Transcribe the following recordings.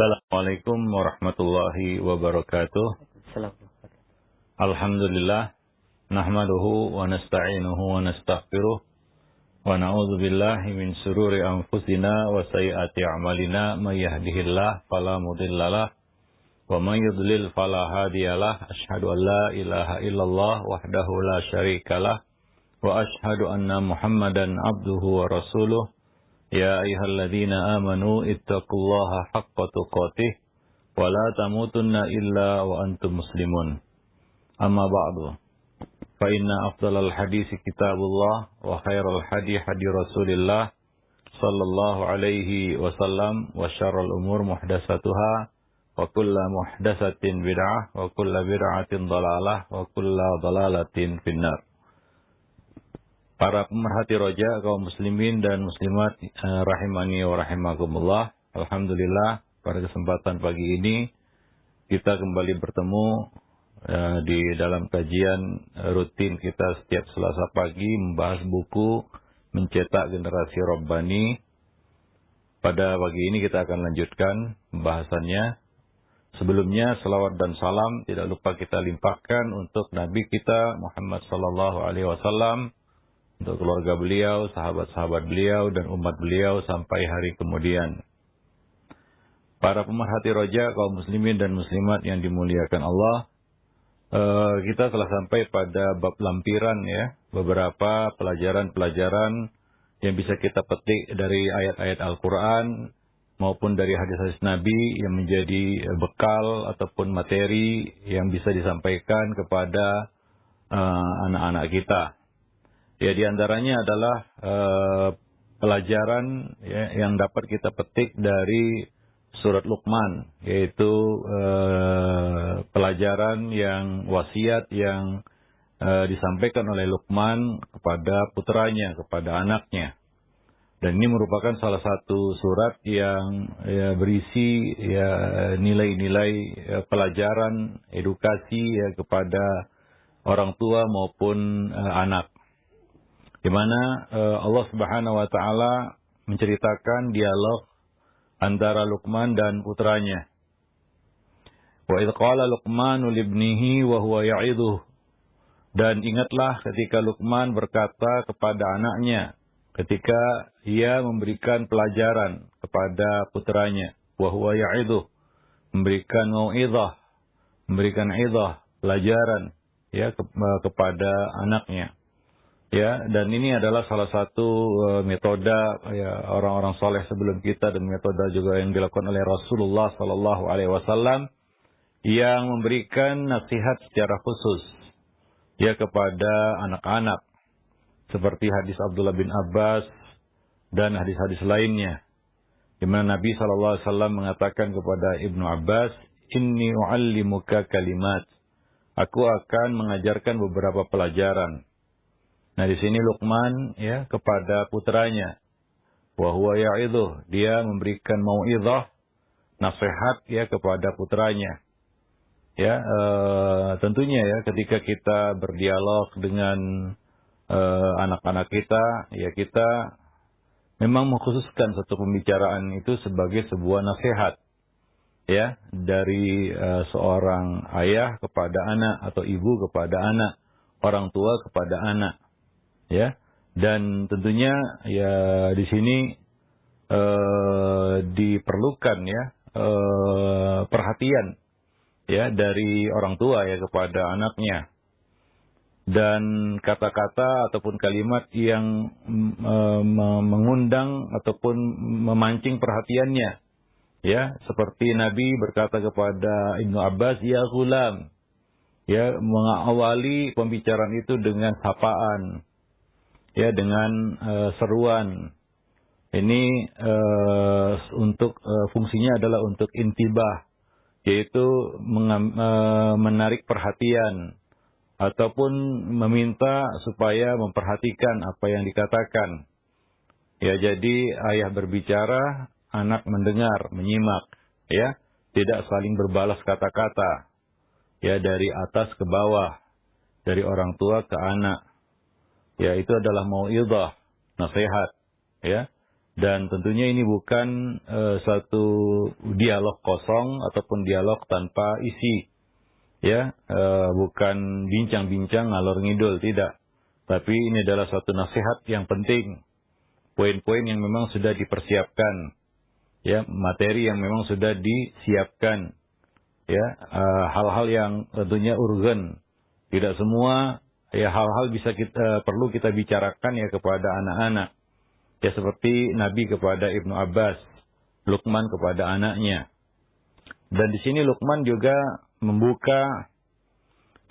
Assalamualaikum warahmatullahi wabarakatuh. Assalamualaikum. Alhamdulillah, nahmaduhu wa nasta'inuhu wa nastaghfiruh wa na'udzu billahi min shururi anfusina wa sayyiati a'malina may yahdihillahu fala mudhillalah wa may yudlil fala hadiyalah. Asyhadu an la ilaha illallah wahdahu la syarikalah wa asyhadu anna Muhammadan abduhu wa rasuluh. Ya ayyuhalladzina amanu ittaqullaha haqqa tuqatih wa la tamutunna illa wa antum muslimun. Amma ba'du. Fa inna afdalal hadisi kitabullah wa khairal hadi hadi Rasulillah sallallahu alaihi wasallam wa syarrul umur muhdatsatuha wa kullu muhdatsatin bid'ah wa kullu bid'atin dhalalah wa kullu dhalalatin finnar. Para pemerhati roja, kaum muslimin dan muslimat rahimani wa rahimakumullah. Alhamdulillah, pada kesempatan pagi ini kita kembali bertemu di dalam kajian rutin kita setiap Selasa pagi membahas buku Mencetak Generasi Rabbani. Pada pagi ini kita akan lanjutkan pembahasannya. Sebelumnya salawat dan salam tidak lupa kita limpahkan untuk Nabi kita Muhammad sallallahu alaihi wasallam, untuk keluarga beliau, sahabat-sahabat beliau, dan umat beliau sampai hari kemudian. Para pemerhati roja, kaum muslimin dan muslimat yang dimuliakan Allah, kita telah sampai pada bab lampiran ya, beberapa pelajaran-pelajaran yang bisa kita petik dari ayat-ayat Al-Quran maupun dari hadis-hadis Nabi yang menjadi bekal ataupun materi yang bisa disampaikan kepada anak-anak kita. Ya, di antaranya adalah pelajaran ya, yang dapat kita petik dari surat Luqman, yaitu pelajaran yang wasiat yang disampaikan oleh Luqman kepada putranya, kepada anaknya. Dan ini merupakan salah satu surat yang ya, berisi ya, nilai-nilai ya, pelajaran edukasi ya, kepada orang tua maupun anak. Di mana Allah Subhanahu wa taala menceritakan dialog antara Luqman dan putranya. Wa idz qala Luqmanu libnihi wa huwa ya'idhuh. Dan ingatlah ketika Luqman berkata kepada anaknya ketika ia memberikan pelajaran kepada putranya, wa huwa ya'idhuh, memberikan mau'izah, memberikan izah, pelajaran ya kepada anaknya. Ya, dan ini adalah salah satu metode ya, orang-orang soleh sebelum kita dan metode juga yang dilakukan oleh Rasulullah Sallallahu Alaihi Wasallam yang memberikan nasihat secara khusus ya kepada anak-anak seperti hadis Abdullah bin Abbas dan hadis-hadis lainnya, di mana Nabi Sallallahu Alaihi Wasallam mengatakan kepada Ibnu Abbas, Inni u'allimuka kalimat, aku akan mengajarkan beberapa pelajaran. Nah, di sini Luqman ya kepada putranya, wa huwa ya'idhuh, dia memberikan mau'izah, nasihat ya kepada putranya. Ya, tentunya ya ketika kita berdialog dengan anak-anak kita, ya kita memang mengkhususkan satu pembicaraan itu sebagai sebuah nasihat ya dari seorang ayah kepada anak atau ibu kepada anak, orang tua kepada anak. Ya, dan tentunya ya di sini diperlukan ya perhatian ya dari orang tua ya kepada anaknya, dan kata-kata ataupun kalimat yang mengundang ataupun memancing perhatiannya ya, seperti Nabi berkata kepada Ibnu Abbas, ya ghulam, ya mengawali pembicaraan itu dengan sapaan ya, dengan seruan. Ini untuk fungsinya adalah untuk intibah, yaitu menarik perhatian ataupun meminta supaya memperhatikan apa yang dikatakan. Ya, jadi ayah berbicara, anak mendengar, menyimak, ya, tidak saling berbalas kata-kata. Ya, dari atas ke bawah, dari orang tua ke anak. Ya, itu adalah mau'izah, nasihat, ya. Dan tentunya ini bukan satu dialog kosong ataupun dialog tanpa isi. Ya, bukan bincang-bincang ngalor ngidul, tidak. Tapi ini adalah suatu nasihat yang penting. Poin-poin yang memang sudah dipersiapkan. Ya, materi yang memang sudah disiapkan. Ya, hal-hal yang tentunya urgen. Tidak semua ya hal-hal bisa perlu kita bicarakan ya kepada anak-anak. Ya seperti Nabi kepada Ibnu Abbas, Luqman kepada anaknya. Dan di sini Luqman juga membuka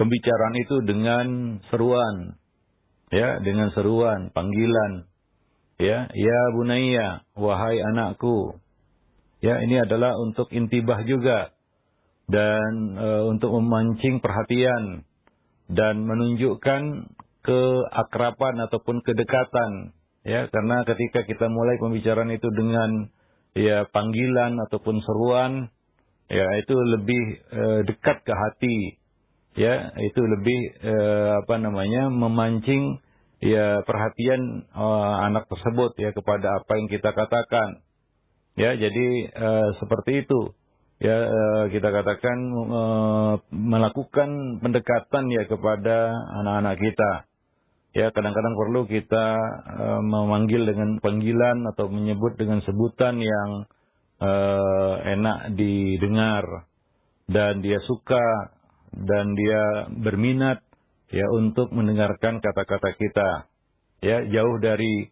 pembicaraan itu dengan seruan. Ya, dengan seruan, panggilan. Ya bunayya, wahai anakku. Ya, ini adalah untuk intibah juga dan untuk memancing perhatian dan menunjukkan keakraban ataupun kedekatan. Ya, karena ketika kita mulai pembicaraan itu dengan ya panggilan ataupun seruan, ya itu lebih dekat ke hati. Ya, itu lebih memancing ya perhatian anak tersebut ya kepada apa yang kita katakan. Ya, jadi seperti itu. Ya, kita katakan melakukan pendekatan ya kepada anak-anak kita. Ya, kadang-kadang perlu kita memanggil dengan panggilan atau menyebut dengan sebutan yang enak didengar dan dia suka dan dia berminat ya untuk mendengarkan kata-kata kita. Ya, jauh dari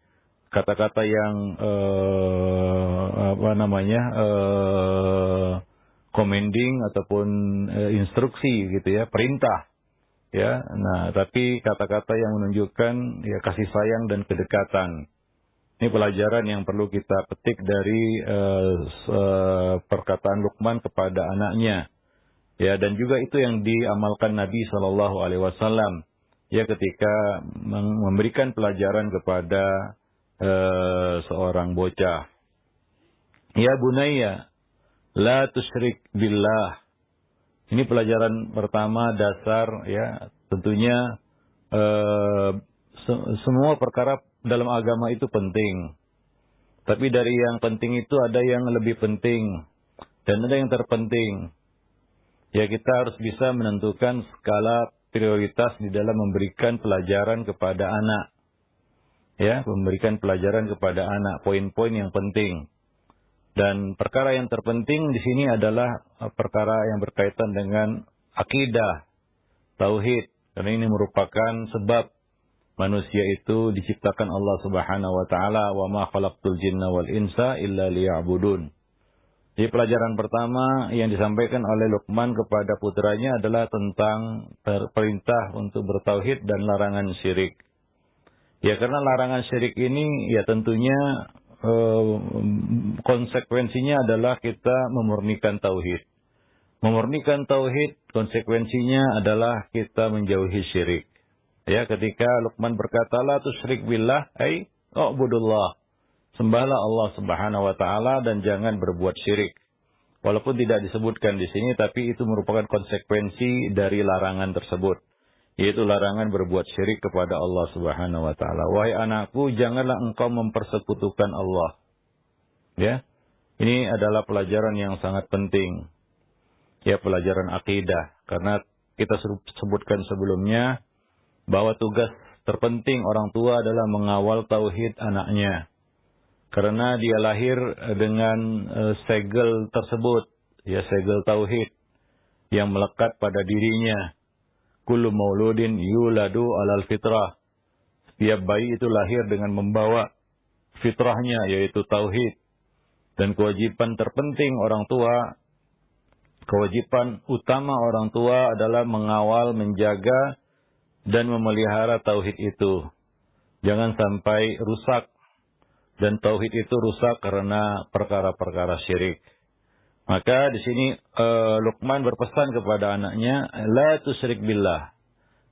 kata-kata yang commanding ataupun instruksi gitu ya, perintah. Ya, nah tapi kata-kata yang menunjukkan ya kasih sayang dan kedekatan. Ini pelajaran yang perlu kita petik dari perkataan Luqman kepada anaknya. Ya, dan juga itu yang diamalkan Nabi Shallallahu Alaihi Wasallam. Ya, ketika memberikan pelajaran kepada seorang bocah. Ya bunayya, la tusyrik billah. Ini pelajaran pertama dasar ya, tentunya semua perkara dalam agama itu penting. Tapi dari yang penting itu ada yang lebih penting dan ada yang terpenting. Ya, kita harus bisa menentukan skala prioritas di dalam memberikan pelajaran kepada anak. Ya, memberikan pelajaran kepada anak, poin-poin yang penting. Dan perkara yang terpenting di sini adalah perkara yang berkaitan dengan akidah, tauhid. Karena ini merupakan sebab manusia itu diciptakan Allah Subhanahu wa taala, wa ma khalaqtul jinna wal insa illa liya'budun. Jadi pelajaran pertama yang disampaikan oleh Luqman kepada putranya adalah tentang perintah untuk bertauhid dan larangan syirik. Ya, karena larangan syirik ini ya tentunya konsekuensinya adalah kita memurnikan tauhid. Memurnikan tauhid konsekuensinya adalah kita menjauhi syirik. Ya, ketika Luqman berkata la tusyrik billah ai ubudullah. Sembahlah Allah Subhanahu wa taala dan jangan berbuat syirik. Walaupun tidak disebutkan di sini tapi itu merupakan konsekuensi dari larangan tersebut. Yaitu larangan berbuat syirik kepada Allah Subhanahu wa taala. Wahai anakku, janganlah engkau mempersekutukan Allah. Ya. Ini adalah pelajaran yang sangat penting. Ya, pelajaran akidah. Karena kita sebutkan sebelumnya bahwa tugas terpenting orang tua adalah mengawal tauhid anaknya. Karena dia lahir dengan segel tersebut, ya segel tauhid yang melekat pada dirinya. Kullu mauludin yuladu alal fitrah. Setiap bayi itu lahir dengan membawa fitrahnya, yaitu tauhid. Dan kewajiban terpenting orang tua, kewajiban utama orang tua adalah mengawal, menjaga, dan memelihara tauhid itu. Jangan sampai rusak. Dan tauhid itu rusak karena perkara-perkara syirik. Maka di sini Luqman berpesan kepada anaknya, la tusyrik billah.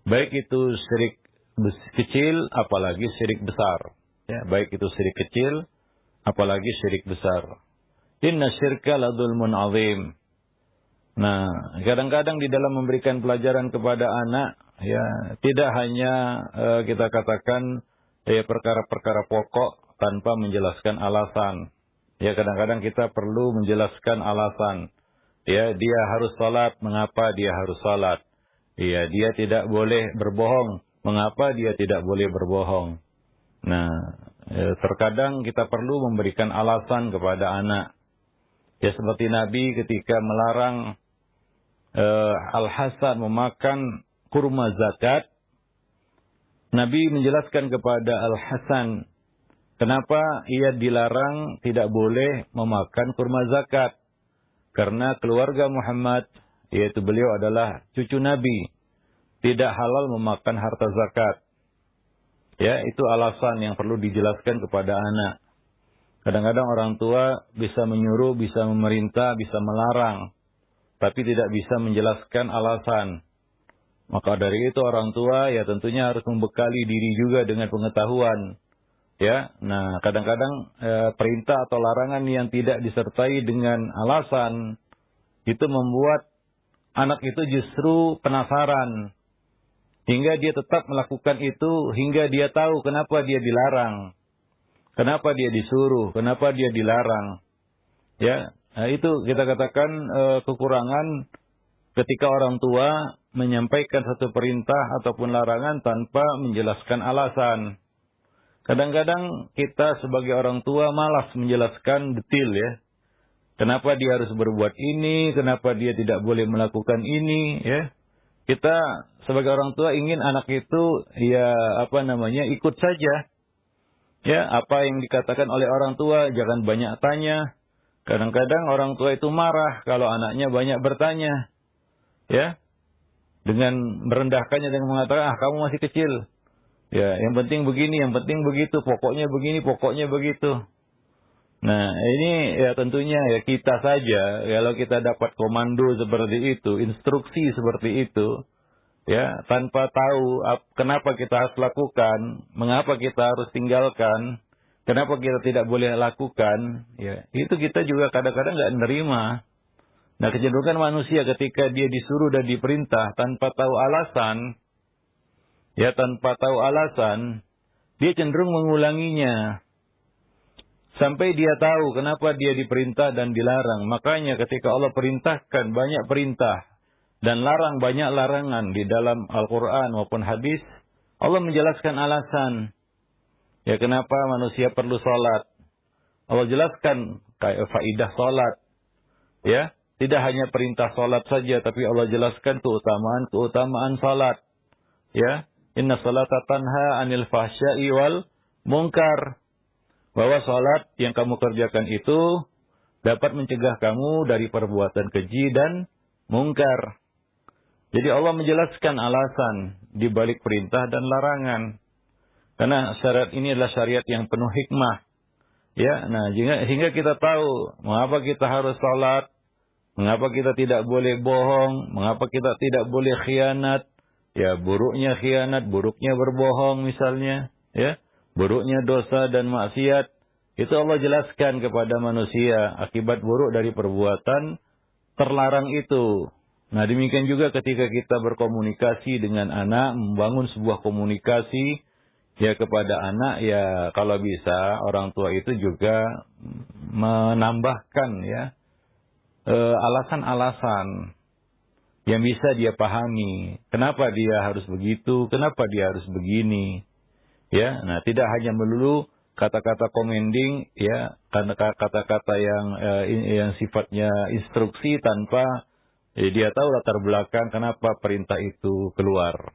Baik itu syirik kecil, apalagi syirik besar. Ya, baik itu syirik kecil, apalagi syirik besar. Inna syirka la dzulmun azim. Nah, kadang-kadang di dalam memberikan pelajaran kepada anak, ya tidak hanya kita katakan ya perkara-perkara pokok menolak tanpa menjelaskan alasan. Ya, kadang-kadang kita perlu menjelaskan alasan. Ya, dia harus salat, mengapa dia harus salat? Ya, dia tidak boleh berbohong, mengapa dia tidak boleh berbohong? Nah, terkadang kita perlu memberikan alasan kepada anak. Ya, seperti Nabi ketika melarang Al-Hasan memakan kurma zakat, Nabi menjelaskan kepada Al-Hasan kenapa ia dilarang tidak boleh memakan kurma zakat. Karena keluarga Muhammad, yaitu beliau adalah cucu Nabi, tidak halal memakan harta zakat. Ya, itu alasan yang perlu dijelaskan kepada anak. Kadang-kadang orang tua bisa menyuruh, bisa memerintah, bisa melarang, tapi tidak bisa menjelaskan alasan. Maka dari itu orang tua ya tentunya harus membekali diri juga dengan pengetahuan. Ya, nah kadang-kadang perintah atau larangan yang tidak disertai dengan alasan itu membuat anak itu justru penasaran hingga dia tetap melakukan itu hingga dia tahu kenapa dia dilarang, kenapa dia disuruh, kenapa dia dilarang. Ya, nah, itu kita katakan kekurangan ketika orang tua menyampaikan satu perintah ataupun larangan tanpa menjelaskan alasan. Kadang-kadang kita sebagai orang tua malas menjelaskan detail ya. Kenapa dia harus berbuat ini, kenapa dia tidak boleh melakukan ini ya. Kita sebagai orang tua ingin anak itu ya ikut saja. Ya, apa yang dikatakan oleh orang tua jangan banyak tanya. Kadang-kadang orang tua itu marah kalau anaknya banyak bertanya. Ya. Dengan merendahkannya dengan mengatakan, kamu masih kecil. Ya, yang penting begini, yang penting begitu, pokoknya begini, pokoknya begitu. Nah, ini ya tentunya ya kita saja, kalau kita dapat komando seperti itu, instruksi seperti itu, ya, tanpa tahu kenapa kita harus lakukan, mengapa kita harus tinggalkan, kenapa kita tidak boleh lakukan, ya, itu kita juga kadang-kadang nggak menerima. Nah, kecenderungan manusia ketika dia disuruh dan diperintah tanpa tahu alasan, ya tanpa tahu alasan, dia cenderung mengulanginya. Sampai dia tahu kenapa dia diperintah dan dilarang. Makanya ketika Allah perintahkan banyak perintah dan larang banyak larangan di dalam Al-Quran maupun hadis, Allah menjelaskan alasan. Ya kenapa manusia perlu sholat. Allah jelaskan kayak faidah sholat. Ya, tidak hanya perintah sholat saja, tapi Allah jelaskan keutamaan sholat. Ya. Inna salata tanha anil fahsya'i wal munkar. Bahwa salat yang kamu kerjakan itu dapat mencegah kamu dari perbuatan keji dan mungkar. Jadi Allah menjelaskan alasan di balik perintah dan larangan. Karena syariat ini adalah syariat yang penuh hikmah. Ya, nah hingga kita tahu mengapa kita harus salat, mengapa kita tidak boleh bohong, mengapa kita tidak boleh khianat. Ya, buruknya khianat, buruknya berbohong misalnya, ya, buruknya dosa dan maksiat. Itu Allah jelaskan kepada manusia akibat buruk dari perbuatan terlarang itu. Nah, demikian juga ketika kita berkomunikasi dengan anak, membangun sebuah komunikasi ya kepada anak, ya kalau bisa orang tua itu juga menambahkan ya alasan-alasan yang bisa dia pahami. Kenapa dia harus begitu? Kenapa dia harus begini? Ya, nah tidak hanya melulu kata-kata commanding, ya, kata-kata yang sifatnya instruksi tanpa dia tahu latar belakang kenapa perintah itu keluar,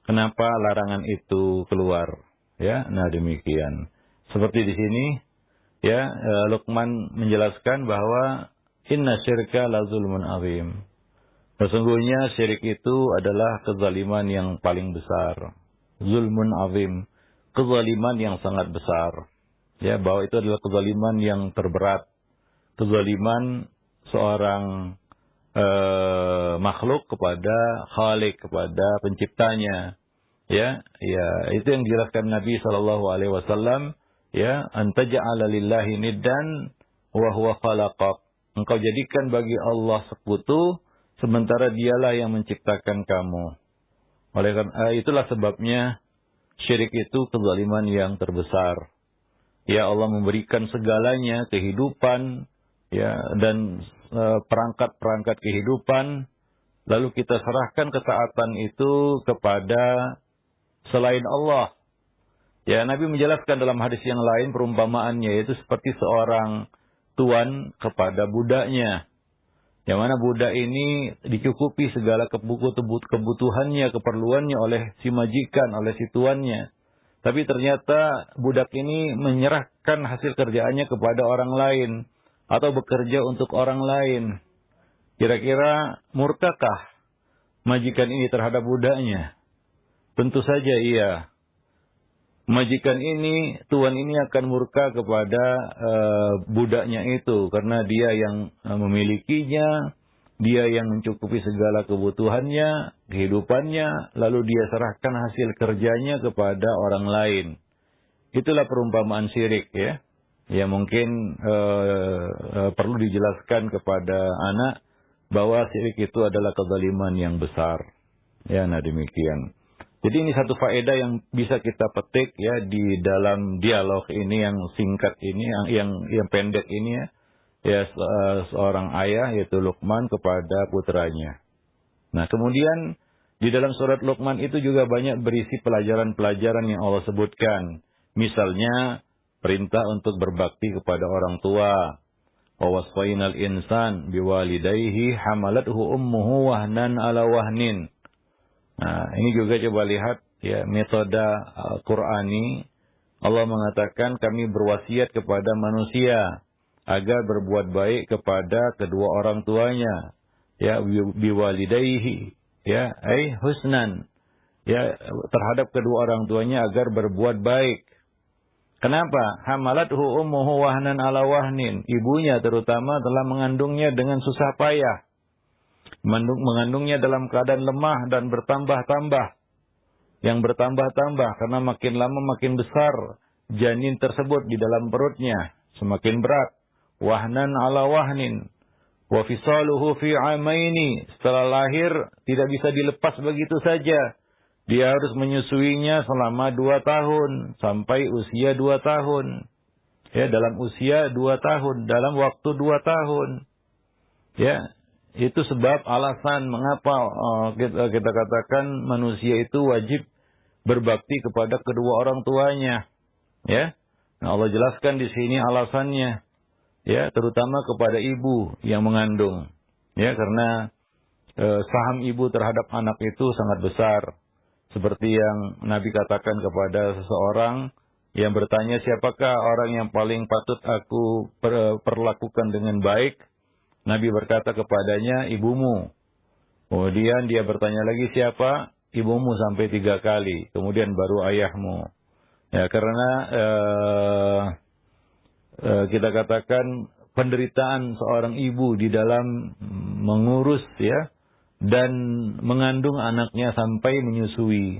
kenapa larangan itu keluar. Ya, nah demikian. Seperti di sini, ya, Luqman menjelaskan bahwa inna syirka la zulmun azim. Sesungguhnya syirik itu adalah kezaliman yang paling besar. Zulmun azim. Kezaliman yang sangat besar. Ya, bahwa itu adalah kezaliman yang terberat. Kezaliman seorang makhluk kepada Khalik, kepada penciptanya. Ya, itu yang dijelaskan Nabi SAW. Ya, antaja'ala lillahi niddan wa huwa khalaqak. Engkau jadikan bagi Allah sekutu sementara dialah yang menciptakan kamu. Oleh karena itulah sebabnya syirik itu kezaliman yang terbesar. Ya, Allah memberikan segalanya, kehidupan, ya, dan perangkat-perangkat kehidupan, lalu kita serahkan ketaatan itu kepada selain Allah. Ya, Nabi menjelaskan dalam hadis yang lain perumpamaannya, yaitu seperti seorang tuan kepada budaknya. Yang mana budak ini dicukupi segala kebutuhannya, keperluannya oleh si majikan, oleh si tuannya. Tapi ternyata budak ini menyerahkan hasil kerjaannya kepada orang lain atau bekerja untuk orang lain. Kira-kira murkakah majikan ini terhadap budaknya? Tentu saja iya. Majikan ini, tuan ini akan murka kepada budaknya itu karena dia yang memilikinya, dia yang mencukupi segala kebutuhannya, kehidupannya, lalu dia serahkan hasil kerjanya kepada orang lain. Itulah perumpamaan syirik, ya. Ya, mungkin perlu dijelaskan kepada anak bahwa syirik itu adalah kezaliman yang besar. Ya, nah demikian. Jadi ini satu faedah yang bisa kita petik ya di dalam dialog ini yang singkat ini, yang pendek ini ya. Ya, seorang ayah yaitu Luqman kepada putranya. Nah, kemudian di dalam surat Luqman itu juga banyak berisi pelajaran-pelajaran yang Allah sebutkan. Misalnya perintah untuk berbakti kepada orang tua. Wa wasfainal insan biwalidayhi hamalathu ummuhu wahnan ala wahnin. Nah, ini juga coba lihat ya metode Qur'ani. Allah mengatakan kami berwasiat kepada manusia agar berbuat baik kepada kedua orang tuanya. Ya, biwalidayhi, ya, husnan. Ya, terhadap kedua orang tuanya agar berbuat baik. Kenapa? Hamalathu ummuhu wahnan ala wahnin. Ibunya terutama telah mengandungnya dengan susah payah. Mengandungnya dalam keadaan lemah dan bertambah-tambah. Yang bertambah-tambah karena makin lama makin besar janin tersebut di dalam perutnya. Semakin berat. Wahnan ala wahnin. Wa fisaluhu fi amaini. Setelah lahir tidak bisa dilepas begitu saja. Dia harus menyusuinya selama 2 tahun. Sampai usia 2 tahun. Ya, dalam usia 2 tahun. Dalam waktu 2 tahun. Ya. Itu sebab alasan mengapa kita katakan manusia itu wajib berbakti kepada kedua orang tuanya. Ya. Nah, Allah jelaskan di sini alasannya. Ya, terutama kepada ibu yang mengandung. Ya, karena saham ibu terhadap anak itu sangat besar. Seperti yang Nabi katakan kepada seseorang yang bertanya, siapakah orang yang paling patut aku perlakukan dengan baik? Nabi berkata kepadanya, ibumu. Kemudian dia bertanya lagi, siapa? Ibumu sampai 3 kali. Kemudian baru ayahmu. Ya, karena kita katakan penderitaan seorang ibu di dalam mengurus ya dan mengandung anaknya sampai menyusui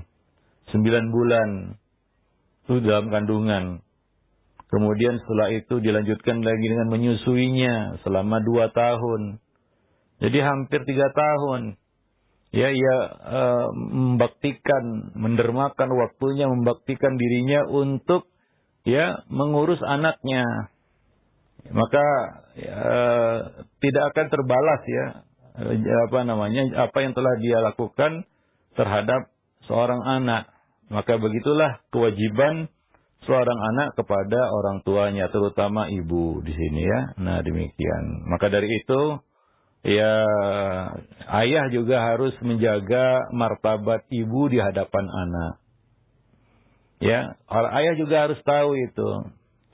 9 bulan itu dalam kandungan. Kemudian setelah itu dilanjutkan lagi dengan menyusuinya selama 2 tahun. Jadi hampir 3 tahun. Ya, ia membaktikan, mendermakan waktunya, membaktikan dirinya untuk ya mengurus anaknya. Maka tidak akan terbalas ya apa yang telah dia lakukan terhadap seorang anak. Maka begitulah kewajiban seorang anak kepada orang tuanya, terutama ibu di sini ya. Nah, demikian. Maka dari itu ya ayah juga harus menjaga martabat ibu di hadapan anak. Ya, ayah juga harus tahu itu.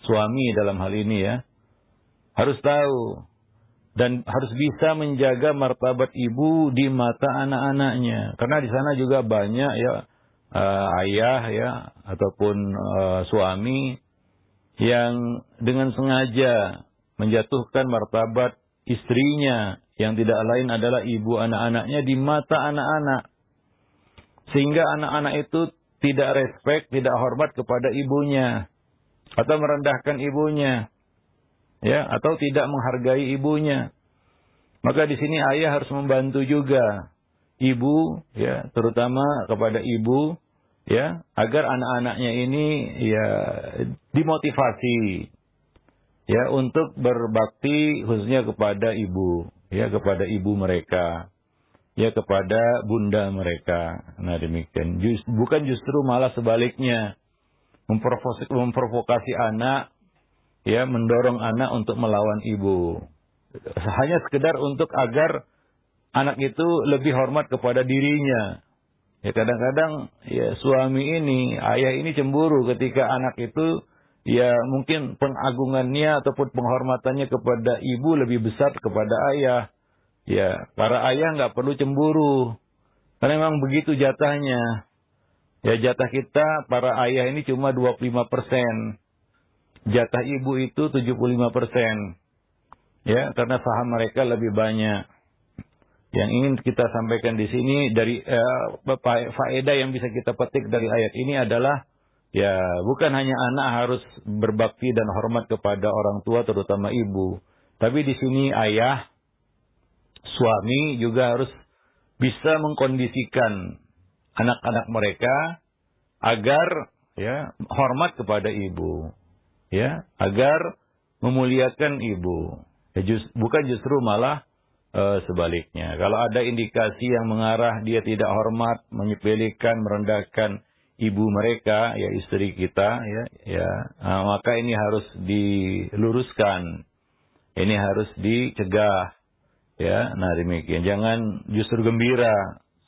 Suami dalam hal ini ya. Harus tahu dan harus bisa menjaga martabat ibu di mata anak-anaknya. Karena di sana juga banyak ya ayah ya ataupun suami yang dengan sengaja menjatuhkan martabat istrinya yang tidak lain adalah ibu anak-anaknya di mata anak-anak. Sehingga anak-anak itu tidak respect, tidak hormat kepada ibunya atau merendahkan ibunya. Ya, atau tidak menghargai ibunya. Maka di sini ayah harus membantu juga ibu, ya, terutama kepada ibu ya, agar anak-anaknya ini ya dimotivasi ya untuk berbakti khususnya kepada ibu, ya kepada ibu mereka, ya kepada bunda mereka. Nah demikian. Bukan justru malah sebaliknya memprovokasi anak, ya mendorong anak untuk melawan ibu. Hanya sekedar untuk agar anak itu lebih hormat kepada dirinya. Ya kadang-kadang ya suami ini, ayah ini cemburu ketika anak itu ya mungkin pengagungannya ataupun penghormatannya kepada ibu lebih besar kepada ayah. Ya, para ayah nggak perlu cemburu. Karena memang begitu jatahnya. Ya jatah kita para ayah ini cuma 25%. Jatah ibu itu 75%. Ya, karena saham mereka lebih banyak. Yang ingin kita sampaikan di sini dari faedah yang bisa kita petik dari ayat ini adalah ya bukan hanya anak harus berbakti dan hormat kepada orang tua terutama ibu, tapi di sini ayah, suami juga harus bisa mengkondisikan anak-anak mereka agar ya hormat kepada ibu, ya agar memuliakan ibu. Ya, bukan justru malah sebaliknya. Kalau ada indikasi yang mengarah dia tidak hormat, menyepelekan, merendahkan ibu mereka, ya istri kita, maka ini harus diluruskan. Ini harus dicegah. Ya, nah demikian. Jangan justru gembira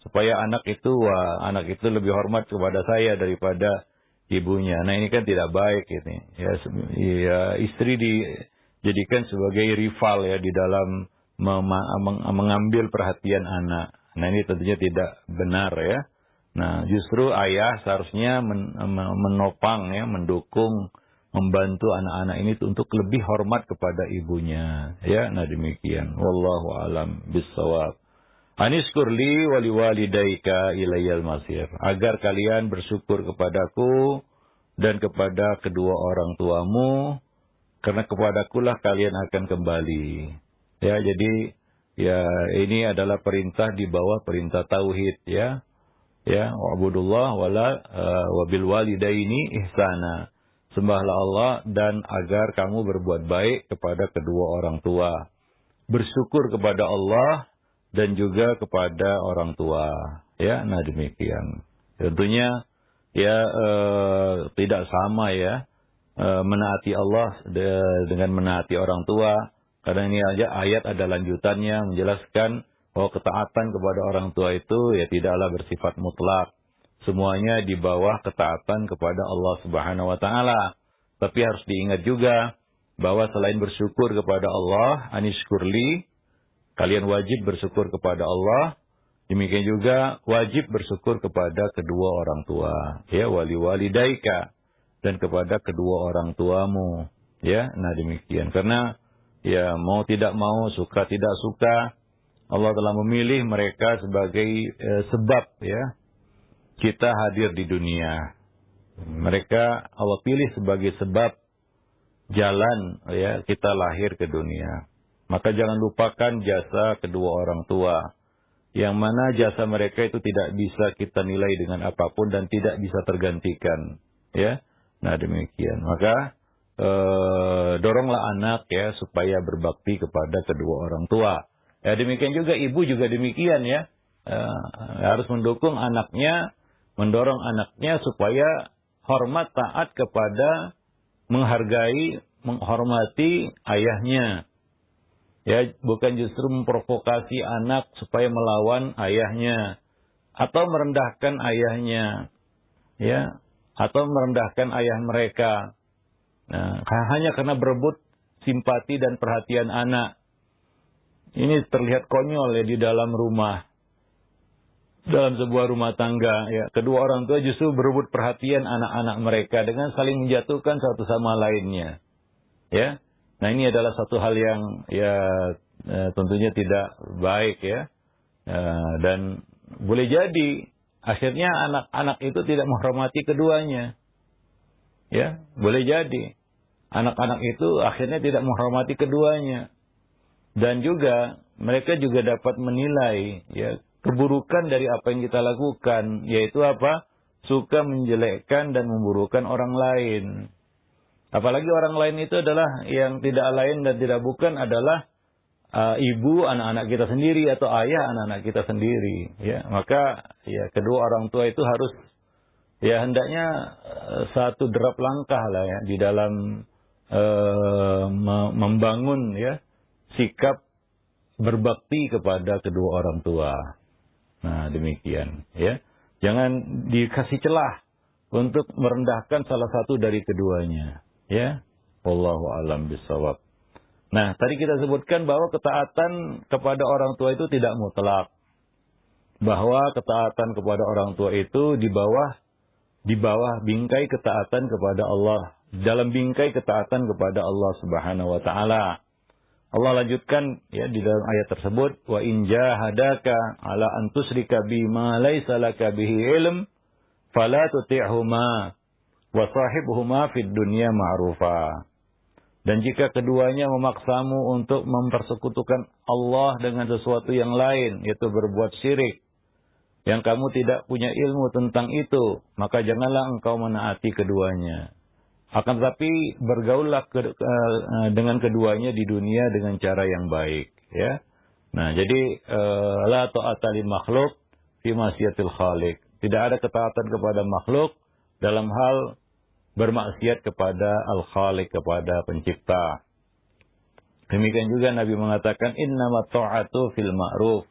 supaya anak itu lebih hormat kepada saya daripada ibunya. Nah, ini kan tidak baik ini. Ya, istri dijadikan sebagai rival ya di dalam mengambil perhatian anak. Nah, ini tentunya tidak benar ya. Nah, justru ayah seharusnya menopang ya, mendukung, membantu anak-anak ini untuk lebih hormat kepada ibunya. Ya, nah demikian. Wallahu alam bissawab. Anishkurli wali walidaika ilayyal masir. Agar kalian bersyukur kepadaku dan kepada kedua orang tuamu, karena kepadakulah kalian akan kembali. Ya, jadi ya ini adalah perintah di bawah perintah tauhid ya. Ya, wa'budullah wabil walidaini ihsana. Sembahlah Allah dan agar kamu berbuat baik kepada kedua orang tua. Bersyukur kepada Allah dan juga kepada orang tua. Ya, nah demikian. Tentunya ya tidak sama ya menaati Allah dengan menaati orang tua. Karena ini aja ayat ada lanjutannya menjelaskan bahwa ketaatan kepada orang tua itu ya tidaklah bersifat mutlak. Semuanya di bawah ketaatan kepada Allah Subhanahu wa taala. Tapi harus diingat juga bahwa selain bersyukur kepada Allah, anishkurli, kalian wajib bersyukur kepada Allah. Demikian juga wajib bersyukur kepada kedua orang tua, ya wali walidaika, dan kepada kedua orang tuamu. Ya, nah demikian. Karena ya mau tidak mau, suka tidak suka, Allah telah memilih mereka sebagai sebab ya kita hadir di dunia. Mereka Allah pilih sebagai sebab jalan ya kita lahir ke dunia. Maka jangan lupakan jasa kedua orang tua. Yang mana jasa mereka itu tidak bisa kita nilai dengan apapun dan tidak bisa tergantikan. Ya, nah demikian. Maka doronglah anak ya supaya berbakti kepada kedua orang tua. Ya demikian juga ibu juga demikian ya. Harus mendukung anaknya, mendorong anaknya supaya hormat taat kepada, menghargai, menghormati ayahnya. Ya, bukan justru memprovokasi anak supaya melawan ayahnya atau merendahkan ayahnya. Ya, atau merendahkan ayah mereka. Nah, hanya karena berebut simpati dan perhatian anak. Ini terlihat konyol ya di dalam rumah. Dalam sebuah rumah tangga ya, kedua orang tua justru berebut perhatian anak-anak mereka dengan saling menjatuhkan satu sama lainnya. Ya. Nah, ini adalah satu hal yang ya tentunya tidak baik ya. Dan boleh jadi akhirnya anak-anak itu tidak menghormati keduanya. Ya, boleh jadi anak-anak itu akhirnya tidak menghormati keduanya. Dan juga mereka juga dapat menilai ya keburukan dari apa yang kita lakukan, yaitu apa? suka menjelekkan dan memburukan orang lain. Apalagi orang lain itu adalah yang tidak lain dan tidak bukan adalah ibu anak-anak kita sendiri atau ayah anak-anak kita sendiri. Ya, maka ya kedua orang tua itu harus ya hendaknya satu derap langkah lah ya di dalam membangun ya sikap berbakti kepada kedua orang tua. Nah, demikian ya. Jangan dikasih celah untuk merendahkan salah satu dari keduanya, ya. Wallahu a'lam bishawab. Nah, tadi kita sebutkan bahwa ketaatan kepada orang tua itu tidak mutlak. Bahwa ketaatan kepada orang tua itu di bawah bingkai ketaatan kepada Allah. Dalam bingkai ketaatan kepada Allah Subhanahu wa taala. Allah lanjutkan ya di dalam ayat tersebut, wa in jahadaka ala an tusyrika bima laysa laka bihi ilm fala tuti'huma wa sahibhuma fid dunya ma'rufa. Dan jika keduanya memaksamu untuk mempersekutukan Allah dengan sesuatu yang lain, yaitu berbuat syirik, yang kamu tidak punya ilmu tentang itu, maka janganlah engkau menaati keduanya. Akan tetapi bergaullah dengan keduanya di dunia dengan cara yang baik, ya. Nah, jadi la ta'ata lil makhluk fi ma'siyatil khaliq. Tidak ada ketaatan kepada makhluk dalam hal bermaksiat kepada al-khaliq, kepada pencipta. Demikian juga Nabi mengatakan innamat ta'atu fil ma'ruf.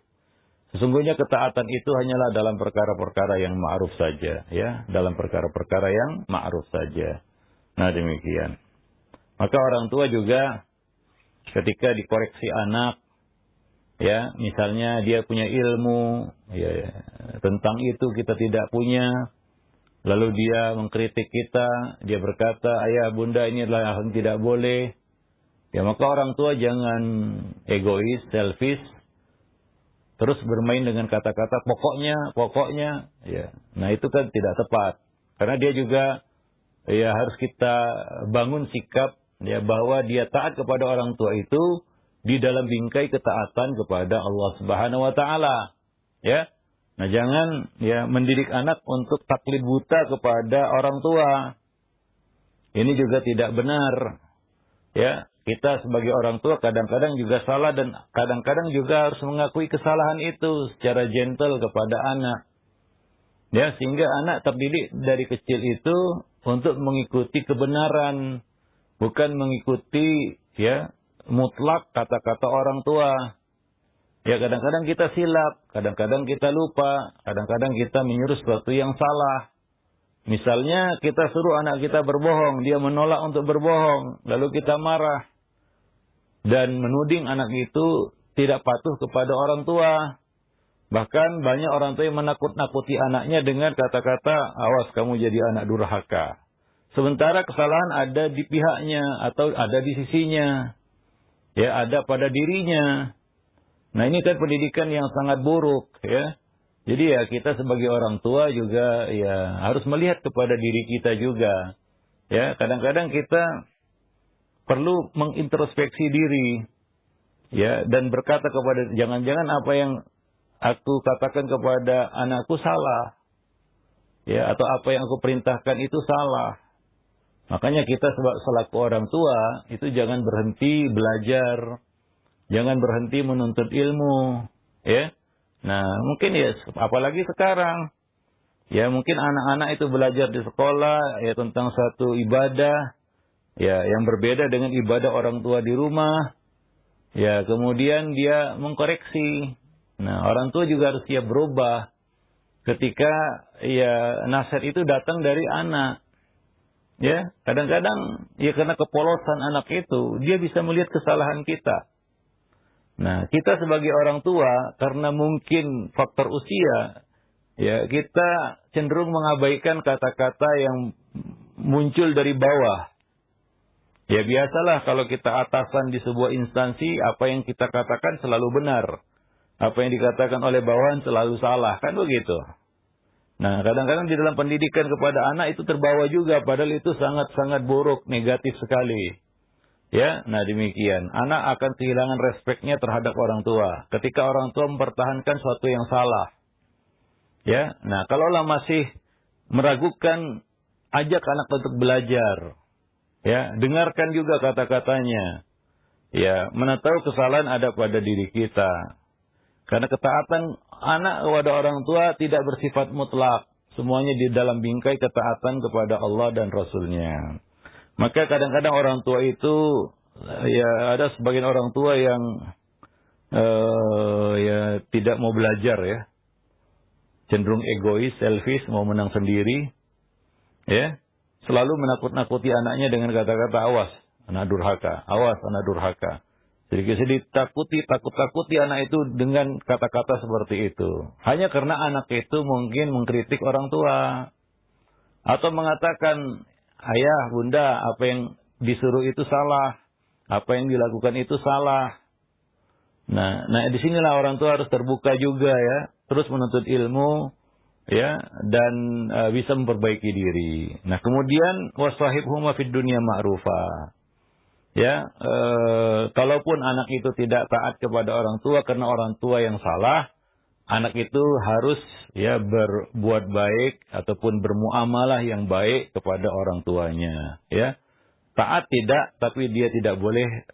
Sesungguhnya ketaatan itu hanyalah dalam perkara-perkara yang ma'ruf saja, ya, dalam perkara-perkara yang ma'ruf saja. Nah, demikian. Maka orang tua juga ketika dikoreksi anak, ya, misalnya dia punya ilmu, ya, tentang itu kita tidak punya, lalu dia mengkritik kita, dia berkata, ayah bunda ini adalah hal yang tidak boleh, ya maka orang tua jangan egois, selfish, terus bermain dengan kata-kata pokoknya, ya. Nah, itu kan tidak tepat. Karena dia juga ya harus kita bangun sikap ya bahwa dia taat kepada orang tua itu di dalam bingkai ketaatan kepada Allah Subhanahu wa taala. Ya. Nah, jangan ya mendidik anak untuk taklid buta kepada orang tua. Ini juga tidak benar. Ya, kita sebagai orang tua kadang-kadang juga salah dan kadang-kadang juga harus mengakui kesalahan itu secara gentle kepada anak. Ya, sehingga anak terdidik dari kecil itu untuk mengikuti kebenaran, bukan mengikuti ya mutlak kata-kata orang tua. Ya, kadang-kadang kita silap, kadang-kadang kita lupa, kadang-kadang kita menyuruh sesuatu yang salah. Misalnya kita suruh anak kita berbohong, dia menolak untuk berbohong, lalu kita marah dan menuding anak itu tidak patuh kepada orang tua. Bahkan banyak orang tua yang menakut-nakuti anaknya dengan kata-kata, awas kamu jadi anak durhaka. Sementara kesalahan ada di pihaknya atau ada di sisinya. Ya, ada pada dirinya. Nah, ini kan pendidikan yang sangat buruk, ya. Jadi ya kita sebagai orang tua juga ya harus melihat kepada diri kita juga. Ya, kadang-kadang kita perlu mengintrospeksi diri. Ya, dan berkata kepada jangan-jangan apa yang aku katakan kepada anakku salah. Ya, atau apa yang aku perintahkan itu salah. Makanya kita selaku orang tua itu jangan berhenti belajar, jangan berhenti menuntut ilmu, ya. Nah, mungkin ya apalagi sekarang, ya mungkin anak-anak itu belajar di sekolah ya tentang satu ibadah, ya yang berbeda dengan ibadah orang tua di rumah, ya kemudian dia mengkoreksi. Nah, orang tua juga harus siap berubah ketika ya nasihat itu datang dari anak. Ya, kadang-kadang ya karena kepolosan anak itu, dia bisa melihat kesalahan kita. Nah, kita sebagai orang tua karena mungkin faktor usia, ya kita cenderung mengabaikan kata-kata yang muncul dari bawah. Ya biasalah kalau kita atasan di sebuah instansi, apa yang kita katakan selalu benar. Apa yang dikatakan oleh bawahan selalu salah, kan begitu. Nah, kadang-kadang di dalam pendidikan kepada anak itu terbawa juga, padahal itu sangat-sangat buruk, negatif sekali. Ya, nah demikian. Anak akan kehilangan respeknya terhadap orang tua ketika orang tua mempertahankan sesuatu yang salah. Ya, nah kalaulah masih meragukan, ajak anak untuk belajar. Ya, dengarkan juga kata-katanya. Ya, mana tahu kesalahan ada pada diri kita. Karena ketaatan anak kepada orang tua tidak bersifat mutlak. Semuanya di dalam bingkai ketaatan kepada Allah dan Rasul-Nya. Maka kadang-kadang orang tua itu, ya ada sebagian orang tua yang ya tidak mau belajar ya. Cenderung egois, selfish, mau menang sendiri. Ya, selalu menakut-nakuti anaknya dengan kata-kata awas, anak durhaka, awas anak durhaka. Jadi takut-takuti anak itu dengan kata-kata seperti itu. Hanya karena anak itu mungkin mengkritik orang tua. Atau mengatakan, ayah, bunda, apa yang disuruh itu salah. Apa yang dilakukan itu salah. Nah disinilah orang tua harus terbuka juga ya. Terus menuntut ilmu ya, dan bisa memperbaiki diri. Nah kemudian, wasahibhuma fid dunya ma'rufa. Ya, kalaupun anak itu tidak taat kepada orang tua karena orang tua yang salah, anak itu harus ya berbuat baik ataupun bermuamalah yang baik kepada orang tuanya. Ya, taat tidak, tapi dia tidak boleh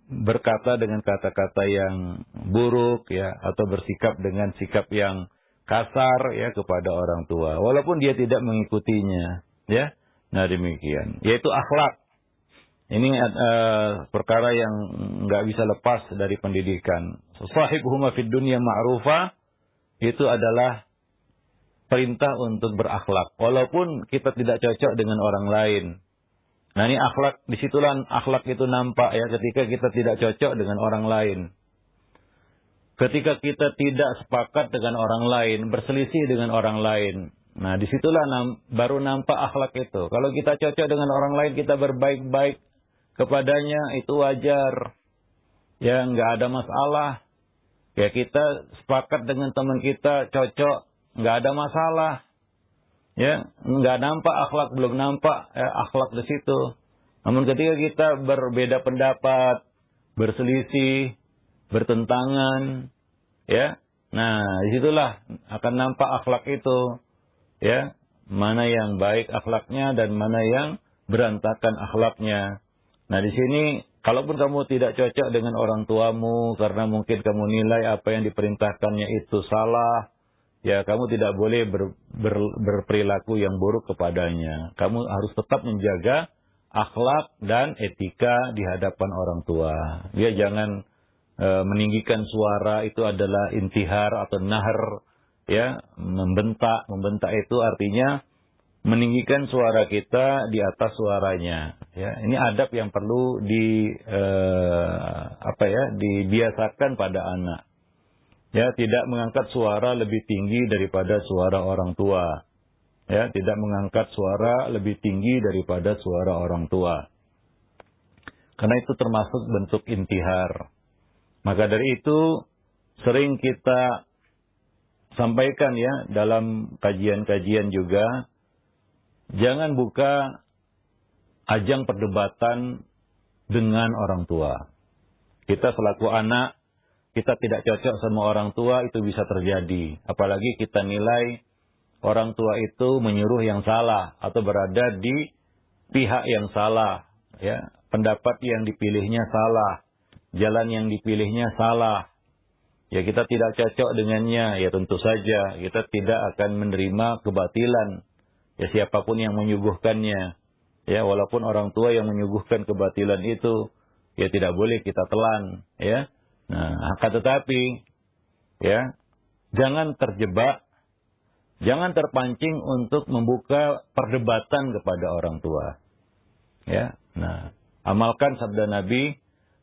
berkata dengan kata-kata yang buruk ya, atau bersikap dengan sikap yang kasar ya kepada orang tua, walaupun dia tidak mengikutinya. Ya, nah demikian. Yaitu akhlak. Ini perkara yang nggak bisa lepas dari pendidikan. Sahibhuma fid dunya ma'rufa, itu adalah perintah untuk berakhlak. Walaupun kita tidak cocok dengan orang lain. Nah ini akhlak, disitulah akhlak itu nampak ya, ketika kita tidak cocok dengan orang lain. Ketika kita tidak sepakat dengan orang lain, berselisih dengan orang lain. Nah disitulah baru nampak akhlak itu. Kalau kita cocok dengan orang lain, kita berbaik-baik kepadanya, itu wajar. Ya, nggak ada masalah. Ya, kita sepakat dengan teman kita, cocok, nggak ada masalah. Ya, nggak nampak akhlak, belum nampak akhlak di situ. Namun ketika kita berbeda pendapat, berselisih, bertentangan, ya, nah disitulah akan nampak akhlak itu. Ya, mana yang baik akhlaknya dan mana yang berantakan akhlaknya. Nah di sini, kalaupun kamu tidak cocok dengan orang tuamu karena mungkin kamu nilai apa yang diperintahkannya itu salah, ya kamu tidak boleh berperilaku yang buruk kepadanya. Kamu harus tetap menjaga akhlak dan etika di hadapan orang tua. Dia jangan meninggikan suara, itu adalah intihar atau nahar, ya, membentak. Membentak itu artinya meninggikan suara kita di atas suaranya. Ya, ini adab yang perlu dibiasakan pada anak. Ya, tidak mengangkat suara lebih tinggi daripada suara orang tua. Ya, tidak mengangkat suara lebih tinggi daripada suara orang tua. Karena itu termasuk bentuk intihar. Maka dari itu sering kita sampaikan ya dalam kajian-kajian juga, jangan buka ajang perdebatan dengan orang tua. Kita selaku anak, kita tidak cocok sama orang tua, itu bisa terjadi. Apalagi kita nilai orang tua itu menyuruh yang salah atau berada di pihak yang salah. Ya, pendapat yang dipilihnya salah, jalan yang dipilihnya salah. Ya, kita tidak cocok dengannya, ya tentu saja kita tidak akan menerima kebatilan. Ya, siapapun yang menyuguhkannya. Ya, walaupun orang tua yang menyuguhkan kebatilan itu, ya tidak boleh kita telan. Ya, nah, akan tetapi, ya, jangan terjebak, jangan terpancing untuk membuka perdebatan kepada orang tua. Ya, nah, amalkan sabda Nabi,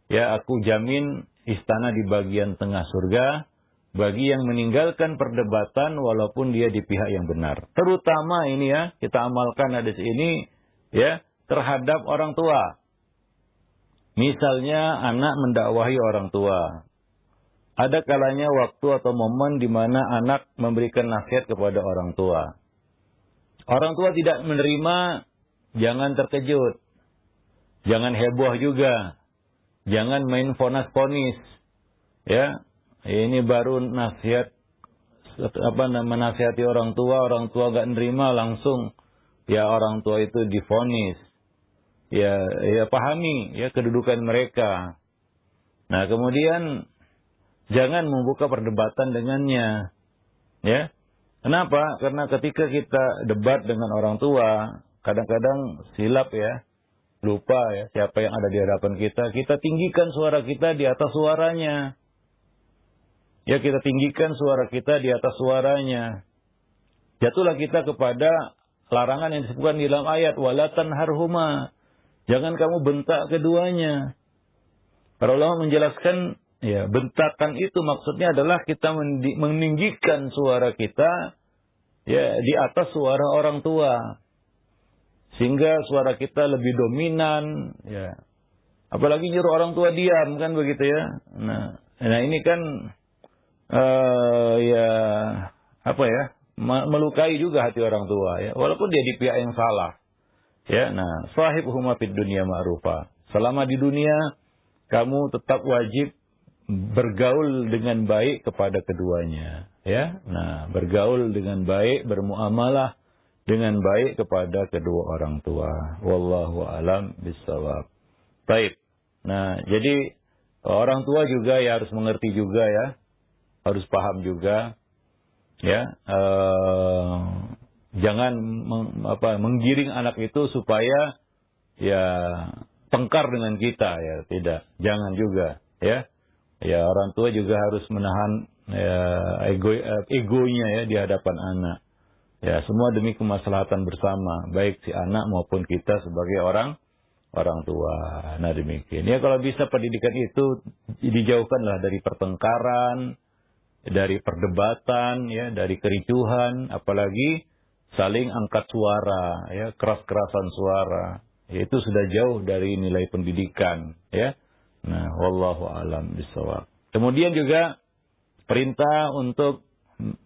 ya aku jamin istana di bagian tengah surga bagi yang meninggalkan perdebatan walaupun dia di pihak yang benar. Terutama ini ya, kita amalkan hadis ini ya terhadap orang tua. Misalnya anak mendakwahi orang tua. Ada kalanya waktu atau momen di mana anak memberikan nasihat kepada orang tua. Orang tua tidak menerima, jangan terkejut. Jangan heboh juga. Jangan main fonis-fonis. Ya, ini baru nasihat menasihati orang tua gak nerima, langsung ya orang tua itu divonis. Ya pahami ya kedudukan mereka. Nah, kemudian jangan membuka perdebatan dengannya. Ya. Kenapa? Karena ketika kita debat dengan orang tua, kadang-kadang silap ya. Lupa ya siapa yang ada di hadapan kita. Kita tinggikan suara kita di atas suaranya. Ya, kita tinggikan suara kita di atas suaranya. Jatuhlah kita kepada larangan yang disebutkan di dalam ayat, wala tanharhuma. Jangan kamu bentak keduanya. Para ulama menjelaskan, ya, bentakan itu maksudnya adalah kita meninggikan suara kita ya di atas suara orang tua. Sehingga suara kita lebih dominan, ya. Apalagi nyuruh orang tua diam, kan begitu ya. Nah ini kan melukai juga hati orang tua ya, walaupun dia di pihak yang salah. Ya, nah, sahibhuma fid dunya ma'rufa. Selama di dunia kamu tetap wajib bergaul dengan baik kepada keduanya, ya. Nah, bergaul dengan baik, bermuamalah dengan baik kepada kedua orang tua. Wallahu a'lam bishawab. Baik. Nah, jadi orang tua juga ya harus mengerti juga ya. Harus paham juga, ya, jangan menggiring anak itu supaya ya tengkar dengan kita, ya, tidak, jangan juga, ya, orang tua juga harus menahan ya, egonya ya di hadapan anak, ya, semua demi kemaslahatan bersama, baik si anak maupun kita sebagai orang tua. Nah demikian, ya kalau bisa pendidikan itu dijauhkanlah dari pertengkaran, dari perdebatan, ya, dari kericuhan, apalagi saling angkat suara, ya, keras-kerasan suara. Ya, itu sudah jauh dari nilai pendidikan, ya. Nah, wallahu a'lam bishawab. Kemudian juga perintah untuk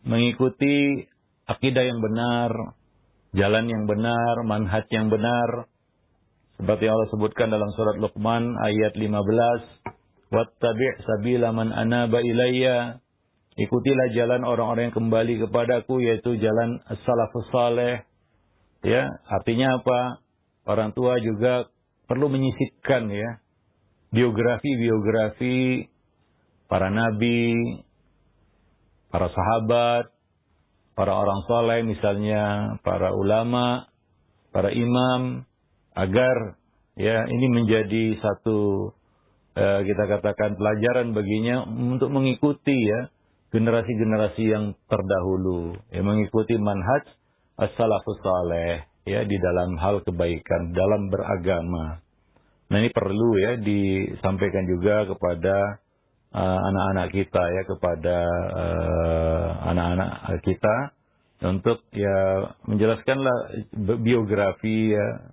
mengikuti akidah yang benar, jalan yang benar, manhaj yang benar. Seperti yang Allah sebutkan dalam surat Luqman ayat 15, "Wattabi' sabila man anaba ilayya." Ikutilah jalan orang-orang yang kembali kepadaku, yaitu jalan as-salafus saleh. Ya, artinya apa? Orang tua juga perlu menyisipkan ya biografi para nabi, para sahabat, para orang saleh misalnya, para ulama, para imam, agar ya ini menjadi satu kita katakan pelajaran baginya untuk mengikuti ya generasi-generasi yang terdahulu, yang mengikuti manhaj as-salafus saleh ya di dalam hal kebaikan, dalam beragama. Nah ini perlu ya disampaikan juga kepada anak-anak kita ya, kepada anak-anak kita untuk ya menjelaskanlah biografi ya,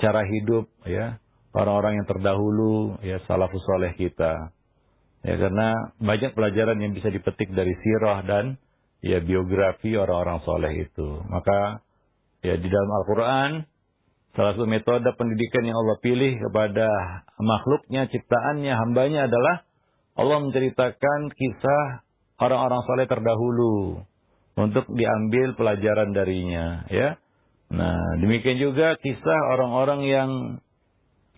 cara hidup ya orang-orang yang terdahulu ya, salafus saleh kita. Ya, karena banyak pelajaran yang bisa dipetik dari sirah dan ya biografi orang-orang soleh itu. Maka ya di dalam Al-Quran salah satu metode pendidikan yang Allah pilih kepada makhluknya, ciptaannya, hambanya adalah Allah menceritakan kisah orang-orang soleh terdahulu untuk diambil pelajaran darinya. Ya, nah demikian juga kisah orang-orang yang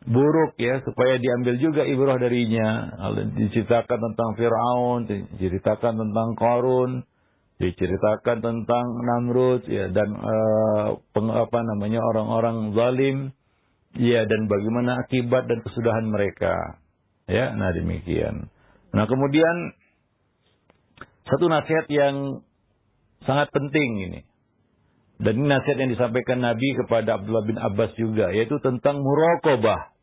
buruk ya, supaya diambil juga ibrah darinya. Diceritakan tentang Fir'aun, diceritakan tentang Qarun, diceritakan tentang Namrud ya, dan orang-orang zalim ya, dan bagaimana akibat dan kesudahan mereka. Ya, nah demikian. Nah, kemudian satu nasihat yang sangat penting ini. Dan ini nasihat yang disampaikan Nabi kepada Abdullah bin Abbas juga, yaitu tentang muraqabah.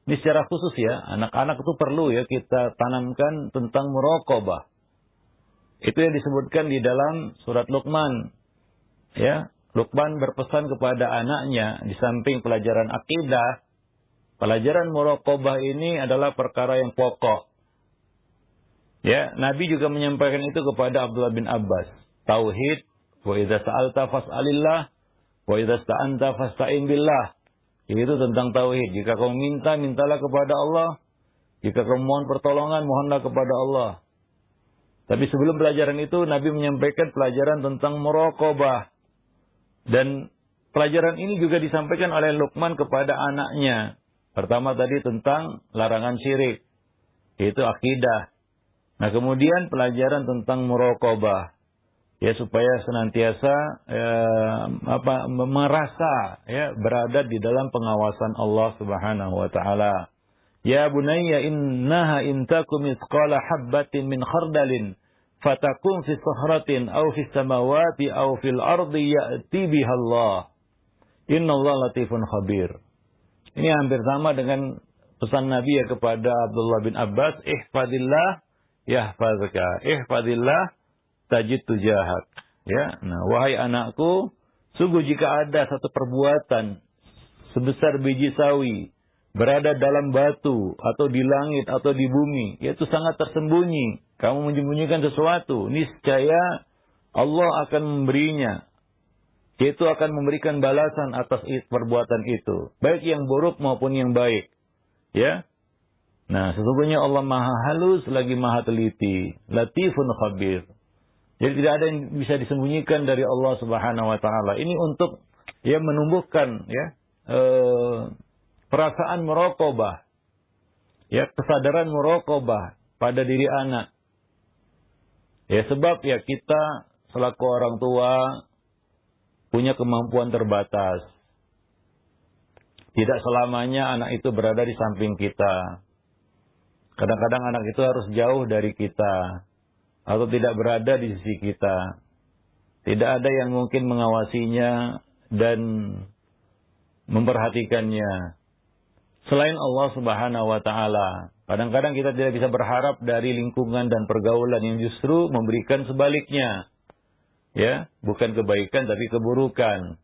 Ini secara khusus ya, anak-anak itu perlu ya kita tanamkan tentang muraqabah. Itu yang disebutkan di dalam surat Luqman. Ya, Luqman berpesan kepada anaknya, di samping pelajaran akidah, pelajaran muraqabah ini adalah perkara yang pokok. Ya, Nabi juga menyampaikan itu kepada Abdullah bin Abbas. Tauhid, wa idza sa'alta fas'alillah, wa idza sta'anta fasta'in billah. Itu tentang tauhid. Jika kamu minta, mintalah kepada Allah. Jika kamu mohon pertolongan, mohonlah kepada Allah. Tapi sebelum pelajaran itu Nabi menyampaikan pelajaran tentang muraqabah. Dan pelajaran ini juga disampaikan oleh Luqman kepada anaknya. Pertama tadi tentang larangan syirik, yaitu akidah. Nah, kemudian pelajaran tentang muraqabah. Ya, supaya senantiasa merasa ya berada di dalam pengawasan Allah Subhanahu wa taala. Ya bunayya innaha in takum mithqala habbatin min khardalin fatakum fi sahratin aw fi samawati aw fil ardi ya'ti biha Allah. Innallaha latifun khabir. Ini hampir sama dengan pesan Nabi ya kepada Abdullah bin Abbas, ihfadillah yahfazka, ihfadillah tajid tujahak. Ya, nah wahai anakku, sungguh jika ada satu perbuatan sebesar biji sawi berada dalam batu atau di langit atau di bumi, yaitu sangat tersembunyi. Kamu menyembunyikan sesuatu, niscaya Allah akan memberinya. Yaitu akan memberikan balasan atas perbuatan itu, baik yang buruk maupun yang baik. Ya. Nah, sesungguhnya Allah Maha halus lagi Maha teliti, latifun khabir. Jadi tidak ada yang bisa disembunyikan dari Allah Subhanahu wa taala. Ini untuk ya menumbuhkan ya perasaan muraqabah. Ya, kesadaran muraqabah pada diri anak. Ya, sebab ya kita selaku orang tua punya kemampuan terbatas. Tidak selamanya anak itu berada di samping kita. Kadang-kadang anak itu harus jauh dari kita atau tidak berada di sisi kita. Tidak ada yang mungkin mengawasinya dan memperhatikannya selain Allah Subhanahu wa taala. Kadang-kadang kita tidak bisa berharap dari lingkungan dan pergaulan yang justru memberikan sebaliknya. Ya, bukan kebaikan tapi keburukan.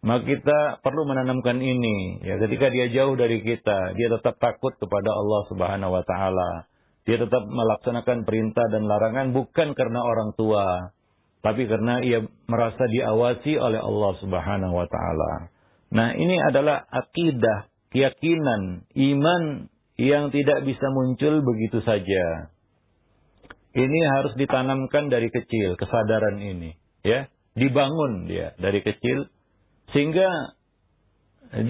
Maka kita perlu menanamkan ini. Ya, ketika dia jauh dari kita, dia tetap takut kepada Allah Subhanahu wa taala. Dia tetap melaksanakan perintah dan larangan bukan karena orang tua, tapi karena ia merasa diawasi oleh Allah Subhanahu wa taala. Nah, ini adalah akidah, keyakinan, iman yang tidak bisa muncul begitu saja. Ini harus ditanamkan dari kecil, kesadaran ini, ya, dibangun dia dari kecil sehingga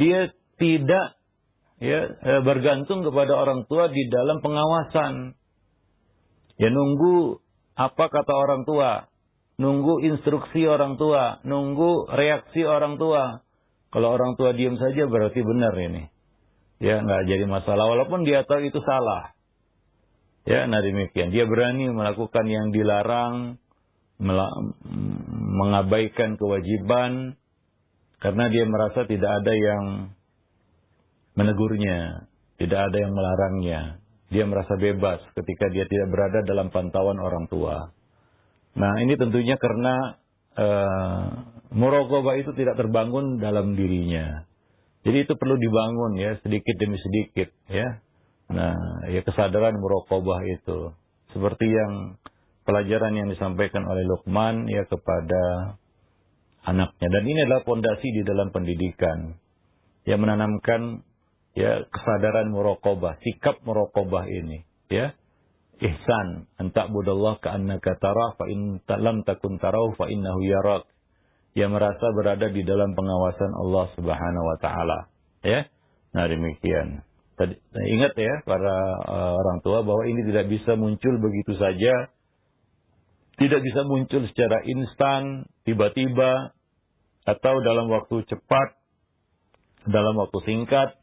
dia tidak ya bergantung kepada orang tua di dalam pengawasan. Ya, nunggu apa kata orang tua, nunggu instruksi orang tua, nunggu reaksi orang tua. Kalau orang tua diam saja berarti benar ini. Ya, nggak jadi masalah walaupun dia tahu itu salah. Ya, nah demikian. Dia berani melakukan yang dilarang, mengabaikan kewajiban, karena dia merasa tidak ada yang menegurnya, tidak ada yang melarangnya. Dia merasa bebas ketika dia tidak berada dalam pantauan orang tua. Nah, ini tentunya karena muraqabah itu tidak terbangun dalam dirinya. Jadi itu perlu dibangun ya, sedikit demi sedikit ya. Nah, ya kesadaran muraqabah itu seperti yang pelajaran yang disampaikan oleh Luqman ya kepada anaknya, dan ini adalah fondasi di dalam pendidikan yang menanamkan ya kesadaran muraqabah, sikap muraqabah ini ya. Ihsan anta'budallah ka'annaka tarah fa in lam takun tarahu fa innahu yarak. Yang merasa berada di dalam pengawasan Allah Subhanahu wa taala ya. Nah, demikian. Ingat ya para orang tua bahwa ini tidak bisa muncul begitu saja. Tidak bisa muncul secara instan, tiba-tiba, atau dalam waktu cepat, dalam waktu singkat.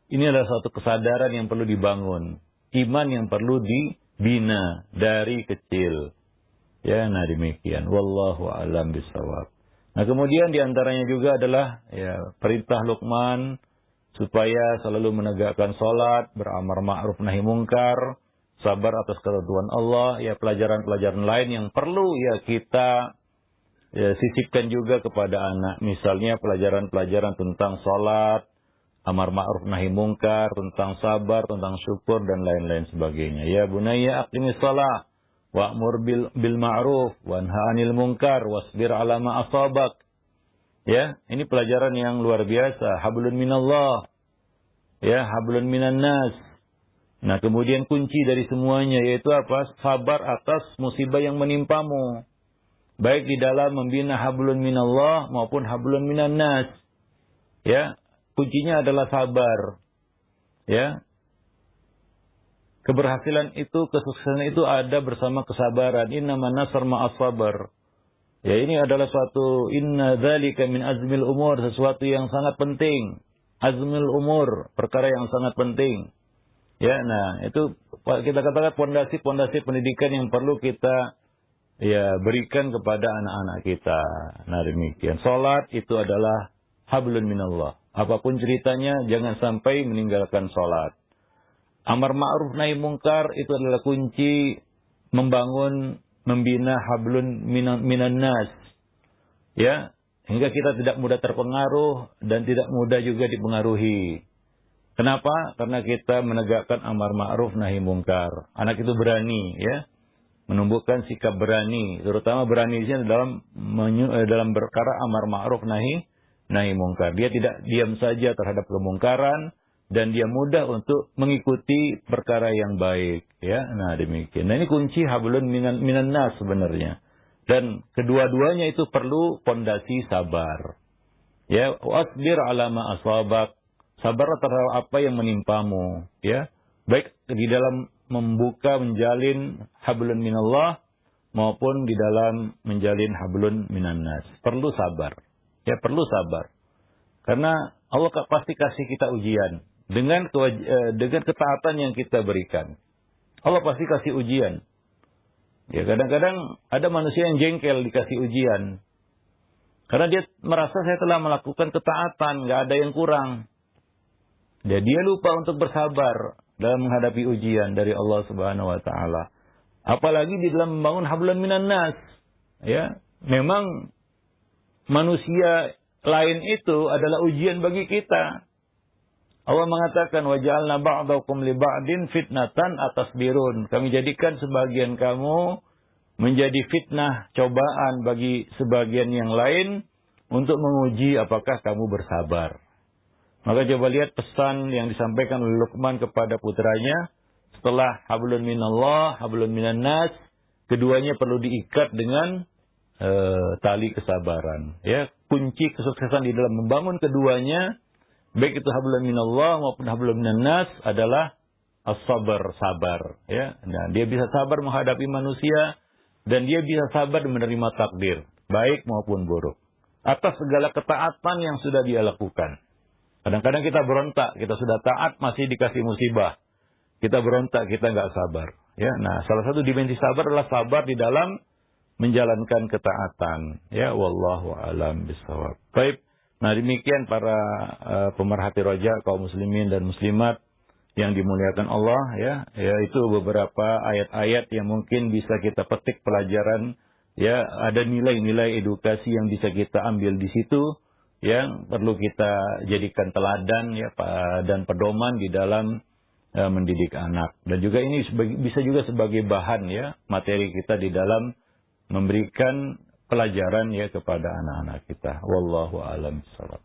Ini adalah suatu kesadaran yang perlu dibangun. Iman yang perlu dibina dari kecil. Ya, nah demikian. Wallahu a'lam bishawab. Nah, kemudian diantaranya juga adalah ya perintah Luqman supaya selalu menegakkan salat, beramar ma'ruf nahi mungkar, sabar atas ketentuan Allah, ya pelajaran-pelajaran lain yang perlu ya kita ya sisipkan juga kepada anak. Misalnya pelajaran-pelajaran tentang salat, amar ma'ruf nahi mungkar, tentang sabar, tentang syukur dan lain-lain sebagainya. Ya bunayya aqimis shalah wa'mur bil ma'ruf wanha 'anil munkar wasbir 'ala ma asabak. Ya, ini pelajaran yang luar biasa. Hablun minallah. Ya, hablun minan nas. Nah, kemudian kunci dari semuanya yaitu apa? Sabar atas musibah yang menimpamu. Baik di dalam membina hablun minallah maupun hablun minan nas. Ya, kuncinya adalah sabar. Ya. Keberhasilan itu, kesuksesan itu ada bersama kesabaran. Innaman nasr ma'as sabar. Ya, ini adalah suatu inna dzalika min azmil umur, sesuatu yang sangat penting. Azmil umur, perkara yang sangat penting. Ya, nah, itu kita katakan pondasi-pondasi pendidikan yang perlu kita ya berikan kepada anak-anak kita. Nah, demikian. Salat itu adalah hablun minallah. Apapun ceritanya jangan sampai meninggalkan salat. Amar ma'ruf nahi mungkar itu adalah kunci membangun, membina hablun minan nas. Ya, hingga kita tidak mudah terpengaruh dan tidak mudah juga dipengaruhi. Kenapa? Karena kita menegakkan amar ma'ruf nahi mungkar. Anak itu berani, ya, menumbuhkan sikap berani, terutama berani di sini dalam perkara amar ma'ruf nahi mungkar. Dia tidak diam saja terhadap kemungkaran dan dia mudah untuk mengikuti perkara yang baik, ya. Nah, demikian. Nah, ini kunci hablun minan nas sebenarnya. Dan kedua-duanya itu perlu pondasi sabar. Ya, wasbir ala ma asabak. Sabarlah terhadap apa yang menimpamu, ya. Baik di dalam membuka, menjalin hablun minallah maupun di dalam menjalin hablun minan nas. Perlu sabar. Ya, perlu sabar. Karena Allah pasti kasih kita ujian dengan ketaatan yang kita berikan. Allah pasti kasih ujian. Ya, kadang-kadang ada manusia yang jengkel dikasih ujian. Karena dia merasa saya telah melakukan ketaatan, nggak ada yang kurang. Dan dia lupa untuk bersabar dalam menghadapi ujian dari Allah Subhanahu wa taala. Apalagi di dalam membangun hablun minan nas. Ya, memang manusia lain itu adalah ujian bagi kita. Allah mengatakan waja'alna ba'dakum li ba'din fitnatan atasbirun. Kami jadikan sebagian kamu menjadi fitnah, cobaan bagi sebagian yang lain untuk menguji apakah kamu bersabar. Maka coba lihat pesan yang disampaikan oleh Luqman kepada putranya setelah hablun minallah, hablun minan nas, keduanya perlu diikat dengan tali kesabaran. Ya, kunci kesuksesan di dalam membangun keduanya, baik itu hablum minallah maupun hablum minan nas, adalah as-sabar, sabar, ya. Nah, dia bisa sabar menghadapi manusia dan dia bisa sabar menerima takdir, baik maupun buruk, atas segala ketaatan yang sudah dia lakukan. Kadang-kadang kita berontak, kita sudah taat masih dikasih musibah. Kita berontak, kita nggak sabar, ya. Nah, salah satu dimensi sabar adalah sabar di dalam menjalankan ketaatan, ya. Wallahu a'lam bishawab. Baik. Nah, demikian para pemerhati roja kaum muslimin dan muslimat yang dimuliakan Allah, ya. Yaitu beberapa ayat-ayat yang mungkin bisa kita petik pelajaran, ya. Ada nilai-nilai edukasi yang bisa kita ambil di situ, yang perlu kita jadikan teladan, ya, dan pedoman di dalam mendidik anak. Dan juga ini bisa juga sebagai bahan, ya, materi kita di dalam memberikan pelajaran, ya, kepada anak-anak kita. Wallahu a'lam bishawab.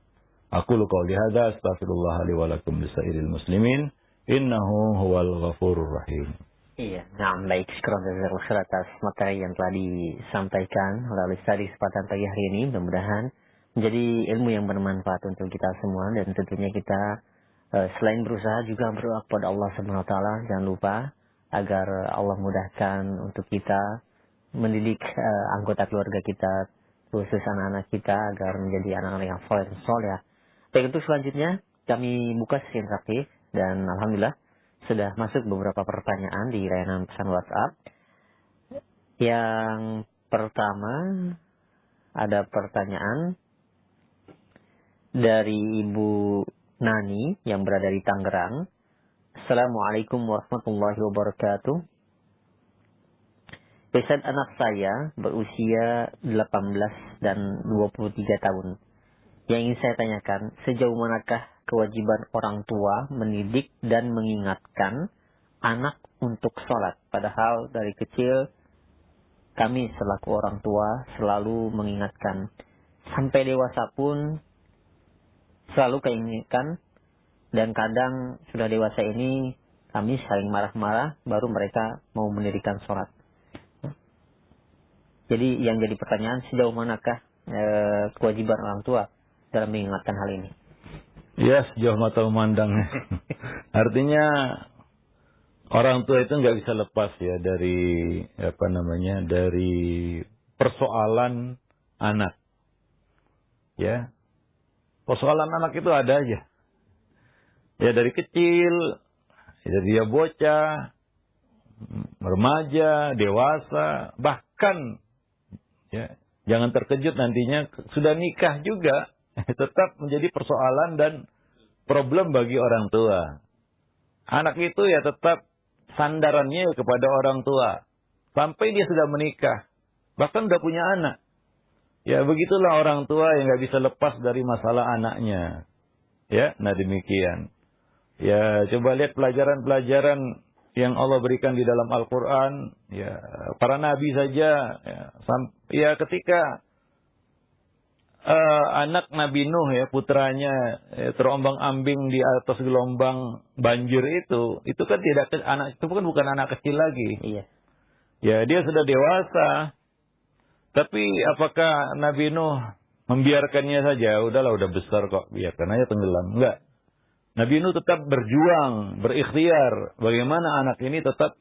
Aqulu qouli hadza astaghfirullah li wa lakum lisairil muslimin innahu huwal ghafurur rahim. Iya, nah, baik, syukur atas materi yang telah disampaikan oleh Ustaz di kesempatan pagi hari ini. Mudah-mudahan menjadi ilmu yang bermanfaat untuk kita semua, dan tentunya kita selain berusaha juga berdoa kepada Allah Subhanahu wa taala. Jangan lupa agar Allah mudahkan untuk kita mendidik anggota keluarga kita, khusus anak-anak kita, agar menjadi anak-anak yang soleh. Baik, untuk selanjutnya kami buka sesi interaktif, dan alhamdulillah sudah masuk beberapa pertanyaan di layanan pesan WhatsApp. Yang pertama ada pertanyaan dari Ibu Nani yang berada di Tangerang. Assalamualaikum warahmatullahi wabarakatuh. Ustaz, anak saya berusia 18 dan 23 tahun. Yang ingin saya tanyakan, sejauh manakah kewajiban orang tua mendidik dan mengingatkan anak untuk sholat? Padahal dari kecil kami selaku orang tua selalu mengingatkan. Sampai dewasa pun selalu keinginkan, dan kadang sudah dewasa ini Kami saling marah-marah, baru mereka mau mendirikan sholat. Jadi yang jadi pertanyaan, sejauh manakah kewajiban orang tua dalam mengingatkan hal ini? Ya, sejauh mata memandangnya. Artinya orang tua itu nggak bisa lepas ya dari dari persoalan anak. Ya, persoalan anak itu ada aja. Ya dari kecil, dari dia bocah, remaja, dewasa, bahkan ya jangan terkejut nantinya sudah nikah juga tetap menjadi persoalan dan problem bagi orang tua. Anak itu ya tetap sandarannya kepada orang tua sampai dia sudah menikah, bahkan sudah punya anak. Ya begitulah orang tua yang nggak bisa lepas dari masalah anaknya. Ya, nah demikian. Ya coba lihat pelajaran-pelajaran yang Allah berikan di dalam Al-Quran. Ya para nabi saja. Ya ketika anak Nabi Nuh ya putranya terombang-ambing di atas gelombang banjir itu kan anak itu bukan anak kecil lagi. Iya. Ya dia sudah dewasa. Tapi apakah Nabi Nuh membiarkannya saja? Udahlah udah besar kok, biarkan aja tenggelam. Enggak. Nabi Nuh tetap berjuang, berikhtiar bagaimana anak ini tetap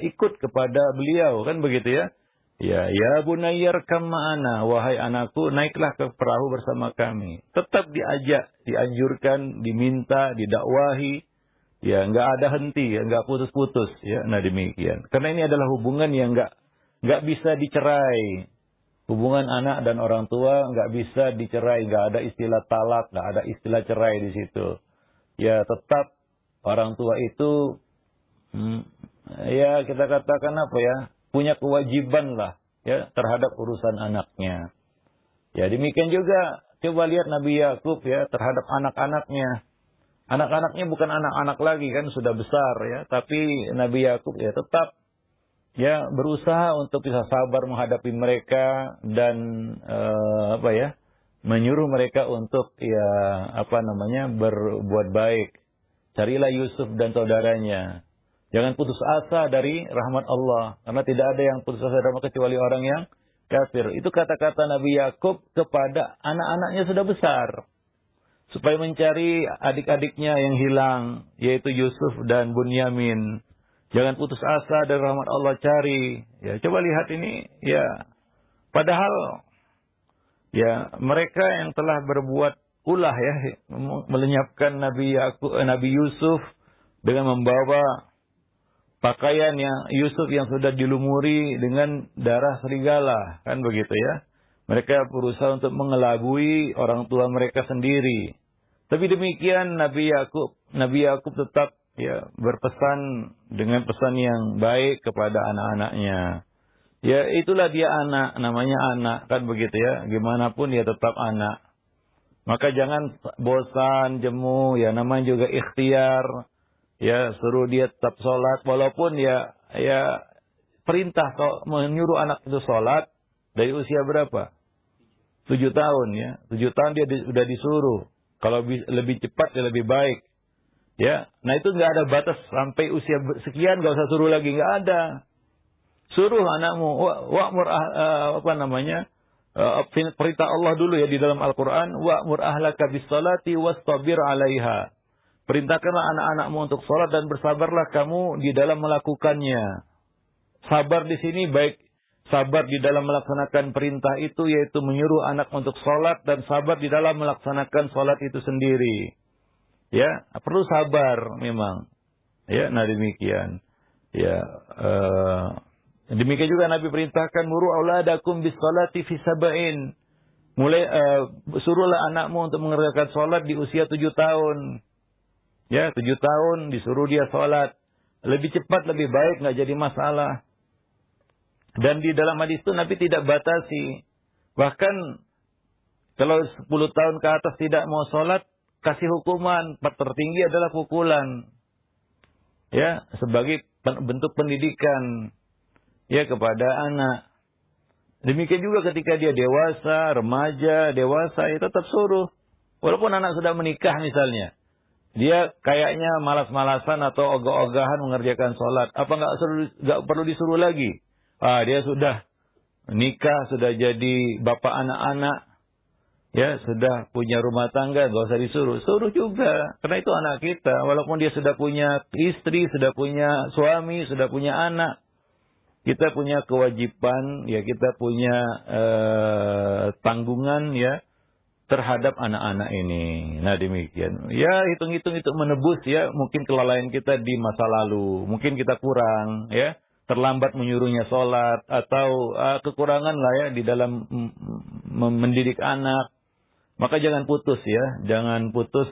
ikut kepada beliau, kan begitu ya? Ya bunayyar ma'ana, wahai anakku naiklah ke perahu bersama kami. Tetap diajak, dianjurkan, diminta, didakwahi. Ya enggak ada henti, ya enggak putus-putus ya. Nah demikian. Karena ini adalah hubungan yang enggak bisa dicerai. Hubungan anak dan orang tua enggak bisa dicerai, enggak ada istilah talak, enggak ada istilah cerai di situ. Ya tetap orang tua itu ya kita katakan apa ya, punya kewajiban lah ya terhadap urusan anaknya. Ya demikian juga coba lihat Nabi Yakub ya terhadap anak-anaknya. Anak-anaknya bukan anak-anak lagi kan sudah besar ya, tapi Nabi Yakub ya tetap ya berusaha untuk bisa sabar menghadapi mereka dan menyuruh mereka untuk berbuat baik. Carilah Yusuf dan saudaranya. Jangan putus asa dari rahmat Allah. Karena tidak ada yang putus asa dari rahmat kecuali orang yang kafir. Itu kata-kata Nabi Yakub kepada anak-anaknya sudah besar. Supaya mencari adik-adiknya yang hilang. Yaitu Yusuf dan Bunyamin. Jangan putus asa dari rahmat Allah, cari. Ya, coba lihat ini. Ya, padahal ya mereka yang telah berbuat ulah ya melenyapkan Nabi Yusuf dengan membawa pakaiannya Yusuf yang sudah dilumuri dengan darah serigala, kan begitu ya. Mereka berusaha untuk mengelabui orang tua mereka sendiri. Tapi demikian Nabi Yakub tetap ya berpesan dengan pesan yang baik kepada anak-anaknya. Ya itulah dia anak, namanya anak, kan begitu ya. Gimana pun dia tetap anak. Maka jangan bosan, jemu, ya namanya juga ikhtiar. Ya suruh dia tetap sholat, walaupun ya perintah menyuruh anak itu sholat dari usia berapa? 7 tahun ya. 7 tahun dia sudah disuruh. Kalau lebih cepat ya lebih baik. Ya, nah itu nggak ada batas sampai usia sekian nggak usah suruh lagi, nggak ada. Suruh anakmu, perintah Allah dulu ya di dalam Al-Quran, wa'mur ahlaka bis-salati wastabir 'alaiha. Perintahkanlah anak-anakmu untuk salat dan bersabarlah kamu di dalam melakukannya. Sabar di sini baik sabar di dalam melaksanakan perintah itu, yaitu menyuruh anak untuk salat, dan sabar di dalam melaksanakan salat itu sendiri. Ya, perlu sabar memang. Ya, nah demikian. Ya, demikian juga Nabi perintahkan muru auladakum bis salati fi sab'in. Mulai suruhlah anakmu untuk mengerjakan salat di usia 7 tahun. Ya, 7 tahun disuruh dia salat. Lebih cepat lebih baik, enggak jadi masalah. Dan di dalam hadis itu Nabi tidak batasi. Bahkan kalau 10 tahun ke atas tidak mau salat, kasih hukuman, tertinggi adalah pukulan. Ya, sebagai bentuk pendidikan ya kepada anak. Demikian juga ketika dia dewasa, remaja, dewasa, ya tetap suruh. Walaupun anak sudah menikah misalnya. Dia kayaknya malas-malasan atau ogah-ogahan mengerjakan sholat. Apa nggak perlu disuruh lagi? Dia sudah nikah, sudah jadi bapak anak-anak, ya sudah punya rumah tangga, nggak usah disuruh. Suruh juga, karena itu anak kita. Walaupun dia sudah punya istri, sudah punya suami, sudah punya anak, kita punya kewajiban, ya kita punya tanggungan, ya terhadap anak-anak ini. Nah demikian. Ya hitung-hitung itu menebus ya mungkin kelalaian kita di masa lalu. Mungkin kita kurang ya. Terlambat menyuruhnya sholat. Atau kekurangan lah ya di dalam mendidik anak. Maka jangan putus ya. Jangan putus.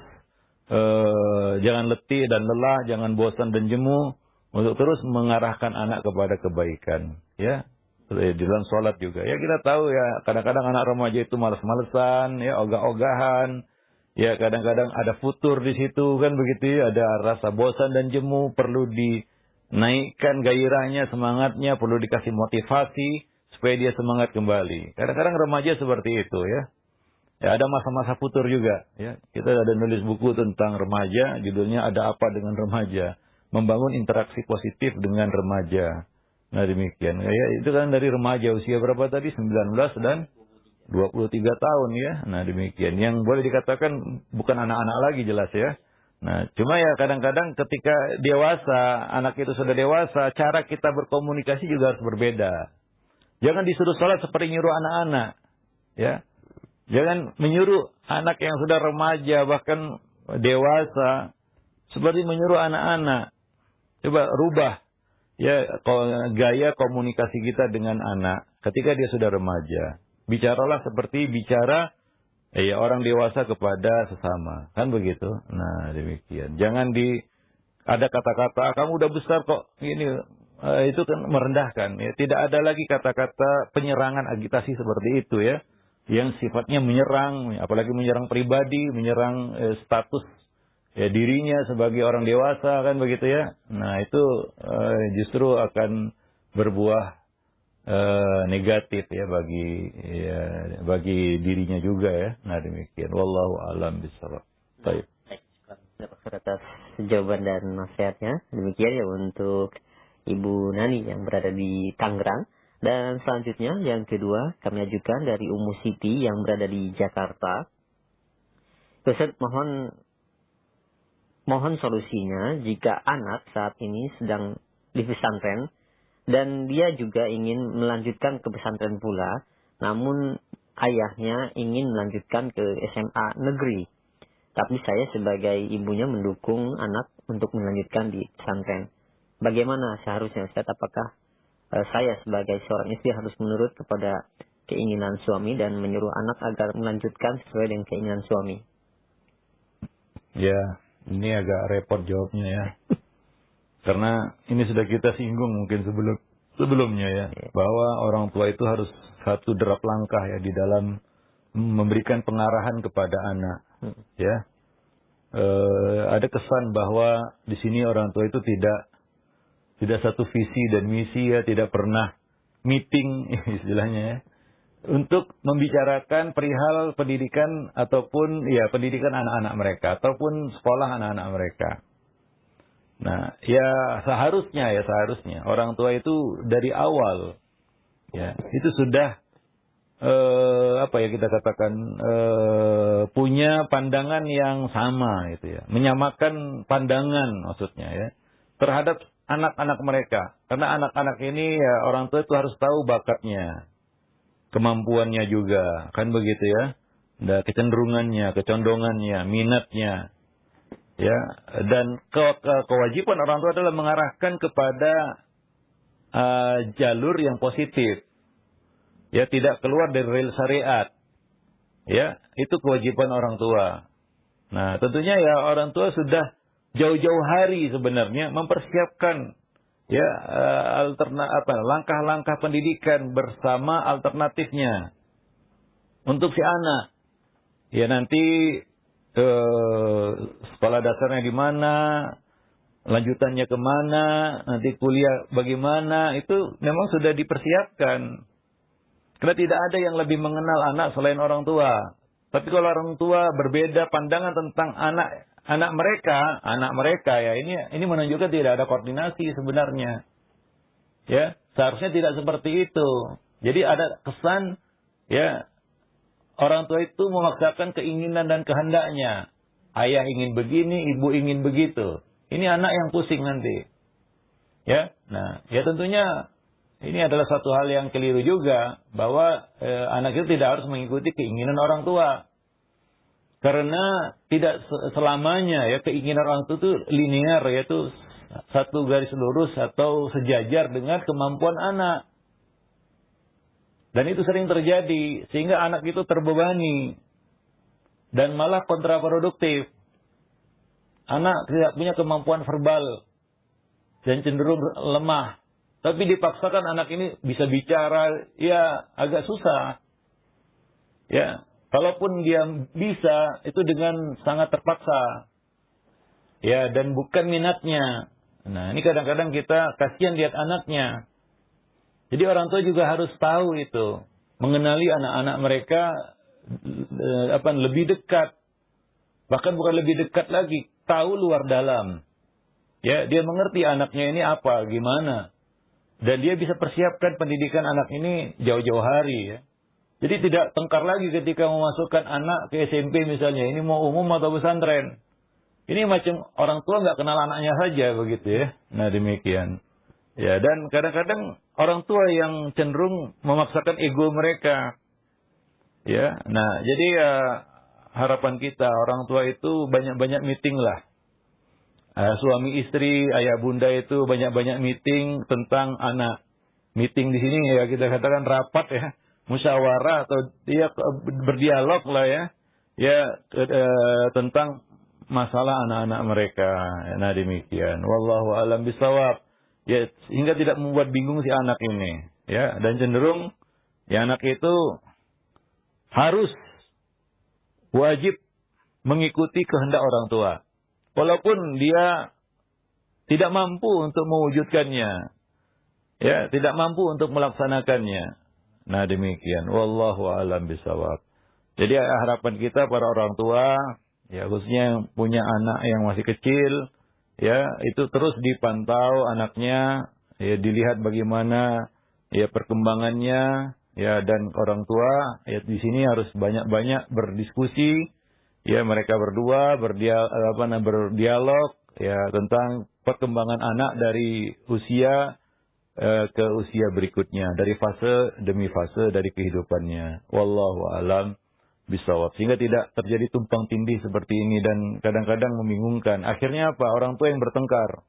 Jangan letih dan lelah. Jangan bosan dan jemu. Untuk terus mengarahkan anak kepada kebaikan. Ya. Di dalam sholat juga. Ya kita tahu ya, kadang-kadang anak remaja itu malas-malesan, ya ogah-ogahan. Ya kadang-kadang ada futur di situ kan begitu ya. Ada rasa bosan dan jemu, perlu dinaikkan gairahnya, semangatnya, perlu dikasih motivasi supaya dia semangat kembali. Kadang-kadang remaja seperti itu ya. Ya ada masa-masa futur juga. Ya kita ada nulis buku tentang remaja, judulnya Ada Apa Dengan Remaja. Membangun interaksi positif dengan remaja. Nah demikian. Ya, itu kan dari remaja usia berapa tadi? 19 dan 23 tahun ya. Nah demikian. Yang boleh dikatakan bukan anak-anak lagi jelas ya. Nah cuma ya kadang-kadang ketika dewasa, anak itu sudah dewasa, cara kita berkomunikasi juga harus berbeda. Jangan disuruh sholat seperti nyuruh anak-anak. Ya. Jangan menyuruh anak yang sudah remaja bahkan dewasa seperti menyuruh anak-anak. Coba rubah. Ya, gaya komunikasi kita dengan anak ketika dia sudah remaja. Bicaralah seperti bicara ya orang dewasa kepada sesama. Kan begitu? Nah, demikian. Jangan ada kata-kata, kamu udah besar kok. Ini itu kan merendahkan. Ya. Tidak ada lagi kata-kata penyerangan agitasi seperti itu ya. Yang sifatnya menyerang, apalagi menyerang pribadi, menyerang status ya dirinya sebagai orang dewasa kan begitu ya. Nah itu justru akan berbuah negatif ya bagi dirinya juga ya. Nah demikian. Wallahu a'lam bishawab. Baik. Atas jawaban dan nasihatnya. Demikian ya untuk Ibu Nani yang berada di Tangerang. Dan selanjutnya yang kedua kami ajukan dari Ummu Siti yang berada di Jakarta. Ustaz, mohon solusinya jika anak saat ini sedang di pesantren dan dia juga ingin melanjutkan ke pesantren pula, namun ayahnya ingin melanjutkan ke SMA negeri. Tapi saya sebagai ibunya mendukung anak untuk melanjutkan di pesantren. Bagaimana seharusnya Ustaz? Apakah saya sebagai seorang istri harus menurut kepada keinginan suami dan menyuruh anak agar melanjutkan sesuai dengan keinginan suami? Ya. Ini agak repot jawabnya ya. Karena ini sudah kita singgung mungkin sebelumnya ya. Bahwa orang tua itu harus satu derap langkah ya di dalam memberikan pengarahan kepada anak. Ya. Ada kesan bahwa di sini orang tua itu tidak satu visi dan misi ya. Tidak pernah meeting istilahnya ya. Untuk membicarakan perihal pendidikan ataupun ya pendidikan anak-anak mereka ataupun sekolah anak-anak mereka. Nah, ya seharusnya orang tua itu dari awal ya itu sudah kita katakan punya pandangan yang sama gitu ya. Menyamakan pandangan maksudnya ya terhadap anak-anak mereka. Karena anak-anak ini ya orang tua itu harus tahu bakatnya. Kemampuannya juga, kan begitu ya. Dan kecenderungannya, kecondongannya, minatnya. Ya, dan kewajiban orang tua adalah mengarahkan kepada jalur yang positif. Ya, tidak keluar dari rel syariat. Ya, itu kewajiban orang tua. Nah, tentunya ya orang tua sudah jauh-jauh hari sebenarnya mempersiapkan ya langkah-langkah pendidikan bersama alternatifnya untuk si anak. Ya nanti sekolah dasarnya di mana, lanjutannya kemana, nanti kuliah bagaimana, itu memang sudah dipersiapkan. Karena tidak ada yang lebih mengenal anak selain orang tua. Tapi kalau orang tua berbeda pandangan tentang anak mereka ya ini menunjukkan tidak ada koordinasi sebenarnya. Ya, seharusnya tidak seperti itu. Jadi ada kesan ya orang tua itu memaksakan keinginan dan kehendaknya. Ayah ingin begini, ibu ingin begitu. Ini anak yang pusing nanti. Ya. Nah, ya tentunya ini adalah satu hal yang keliru juga bahwa anak itu tidak harus mengikuti keinginan orang tua. Karena tidak selamanya ya keinginan orang tua itu linear, yaitu satu garis lurus atau sejajar dengan kemampuan anak. Dan itu sering terjadi sehingga anak itu terbebani dan malah kontraproduktif. Anak tidak punya kemampuan verbal dan cenderung lemah. Tapi dipaksakan anak ini bisa bicara, ya agak susah. Ya, kalaupun dia bisa, itu dengan sangat terpaksa. Ya, dan bukan minatnya. Nah, ini kadang-kadang kita kasihan lihat anaknya. Jadi orang tua juga harus tahu itu. Mengenali anak-anak mereka lebih dekat. Bahkan bukan lebih dekat lagi. Tahu luar dalam. Ya, dia mengerti anaknya ini apa, gimana. Dan dia bisa persiapkan pendidikan anak ini jauh-jauh hari ya. Jadi tidak tengkar lagi ketika memasukkan anak ke SMP misalnya. Ini mau umum atau pesantren. Ini macam orang tua nggak kenal anaknya saja begitu ya. Nah demikian. Ya, dan kadang-kadang orang tua yang cenderung memaksakan ego mereka. Ya, nah jadi harapan kita orang tua itu banyak-banyak meeting lah. Suami istri, ayah bunda itu banyak-banyak meeting tentang anak. Meeting di sini ya kita katakan rapat ya, musyawarah atau dia berdialog lah ya. Ya tentang masalah anak-anak mereka. Nah demikian. Wallahu a'lam bishawab. Ya sehingga tidak membuat bingung si anak ini. Ya, dan cenderung ya anak itu harus wajib mengikuti kehendak orang tua. Walaupun dia tidak mampu untuk mewujudkannya. Ya, tidak mampu untuk melaksanakannya. Nah, demikian. Wallahu a'lam bishawab. Jadi harapan kita para orang tua, ya khususnya yang punya anak yang masih kecil, ya, itu terus dipantau anaknya, ya dilihat bagaimana ya perkembangannya, ya dan orang tua ya di sini harus banyak-banyak berdiskusi. Ya mereka berdua berdialog ya tentang perkembangan anak dari usia ke usia berikutnya, dari fase demi fase dari kehidupannya. Wallahu a'lam bishawab. Sehingga tidak terjadi tumpang tindih seperti ini dan kadang-kadang membingungkan. Akhirnya apa? Orang tua yang bertengkar.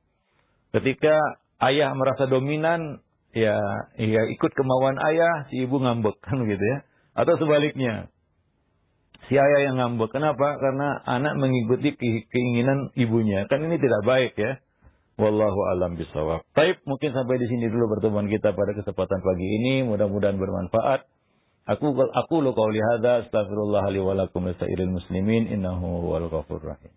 Ketika ayah merasa dominan, ya ikut kemauan ayah, si ibu ngambek kan gitu ya. Atau sebaliknya. Si ayah yang ngambek. Kenapa? Karena anak mengikuti keinginan ibunya. Kan ini tidak baik ya. Wallahu a'lam bishawab. Baik, mungkin sampai di sini dulu pertemuan kita pada kesempatan pagi ini. Mudah-mudahan bermanfaat. Aku qauli hadza astaghfirullah li wa lakum lisairil muslimin innahu huwal ghafurur rahim.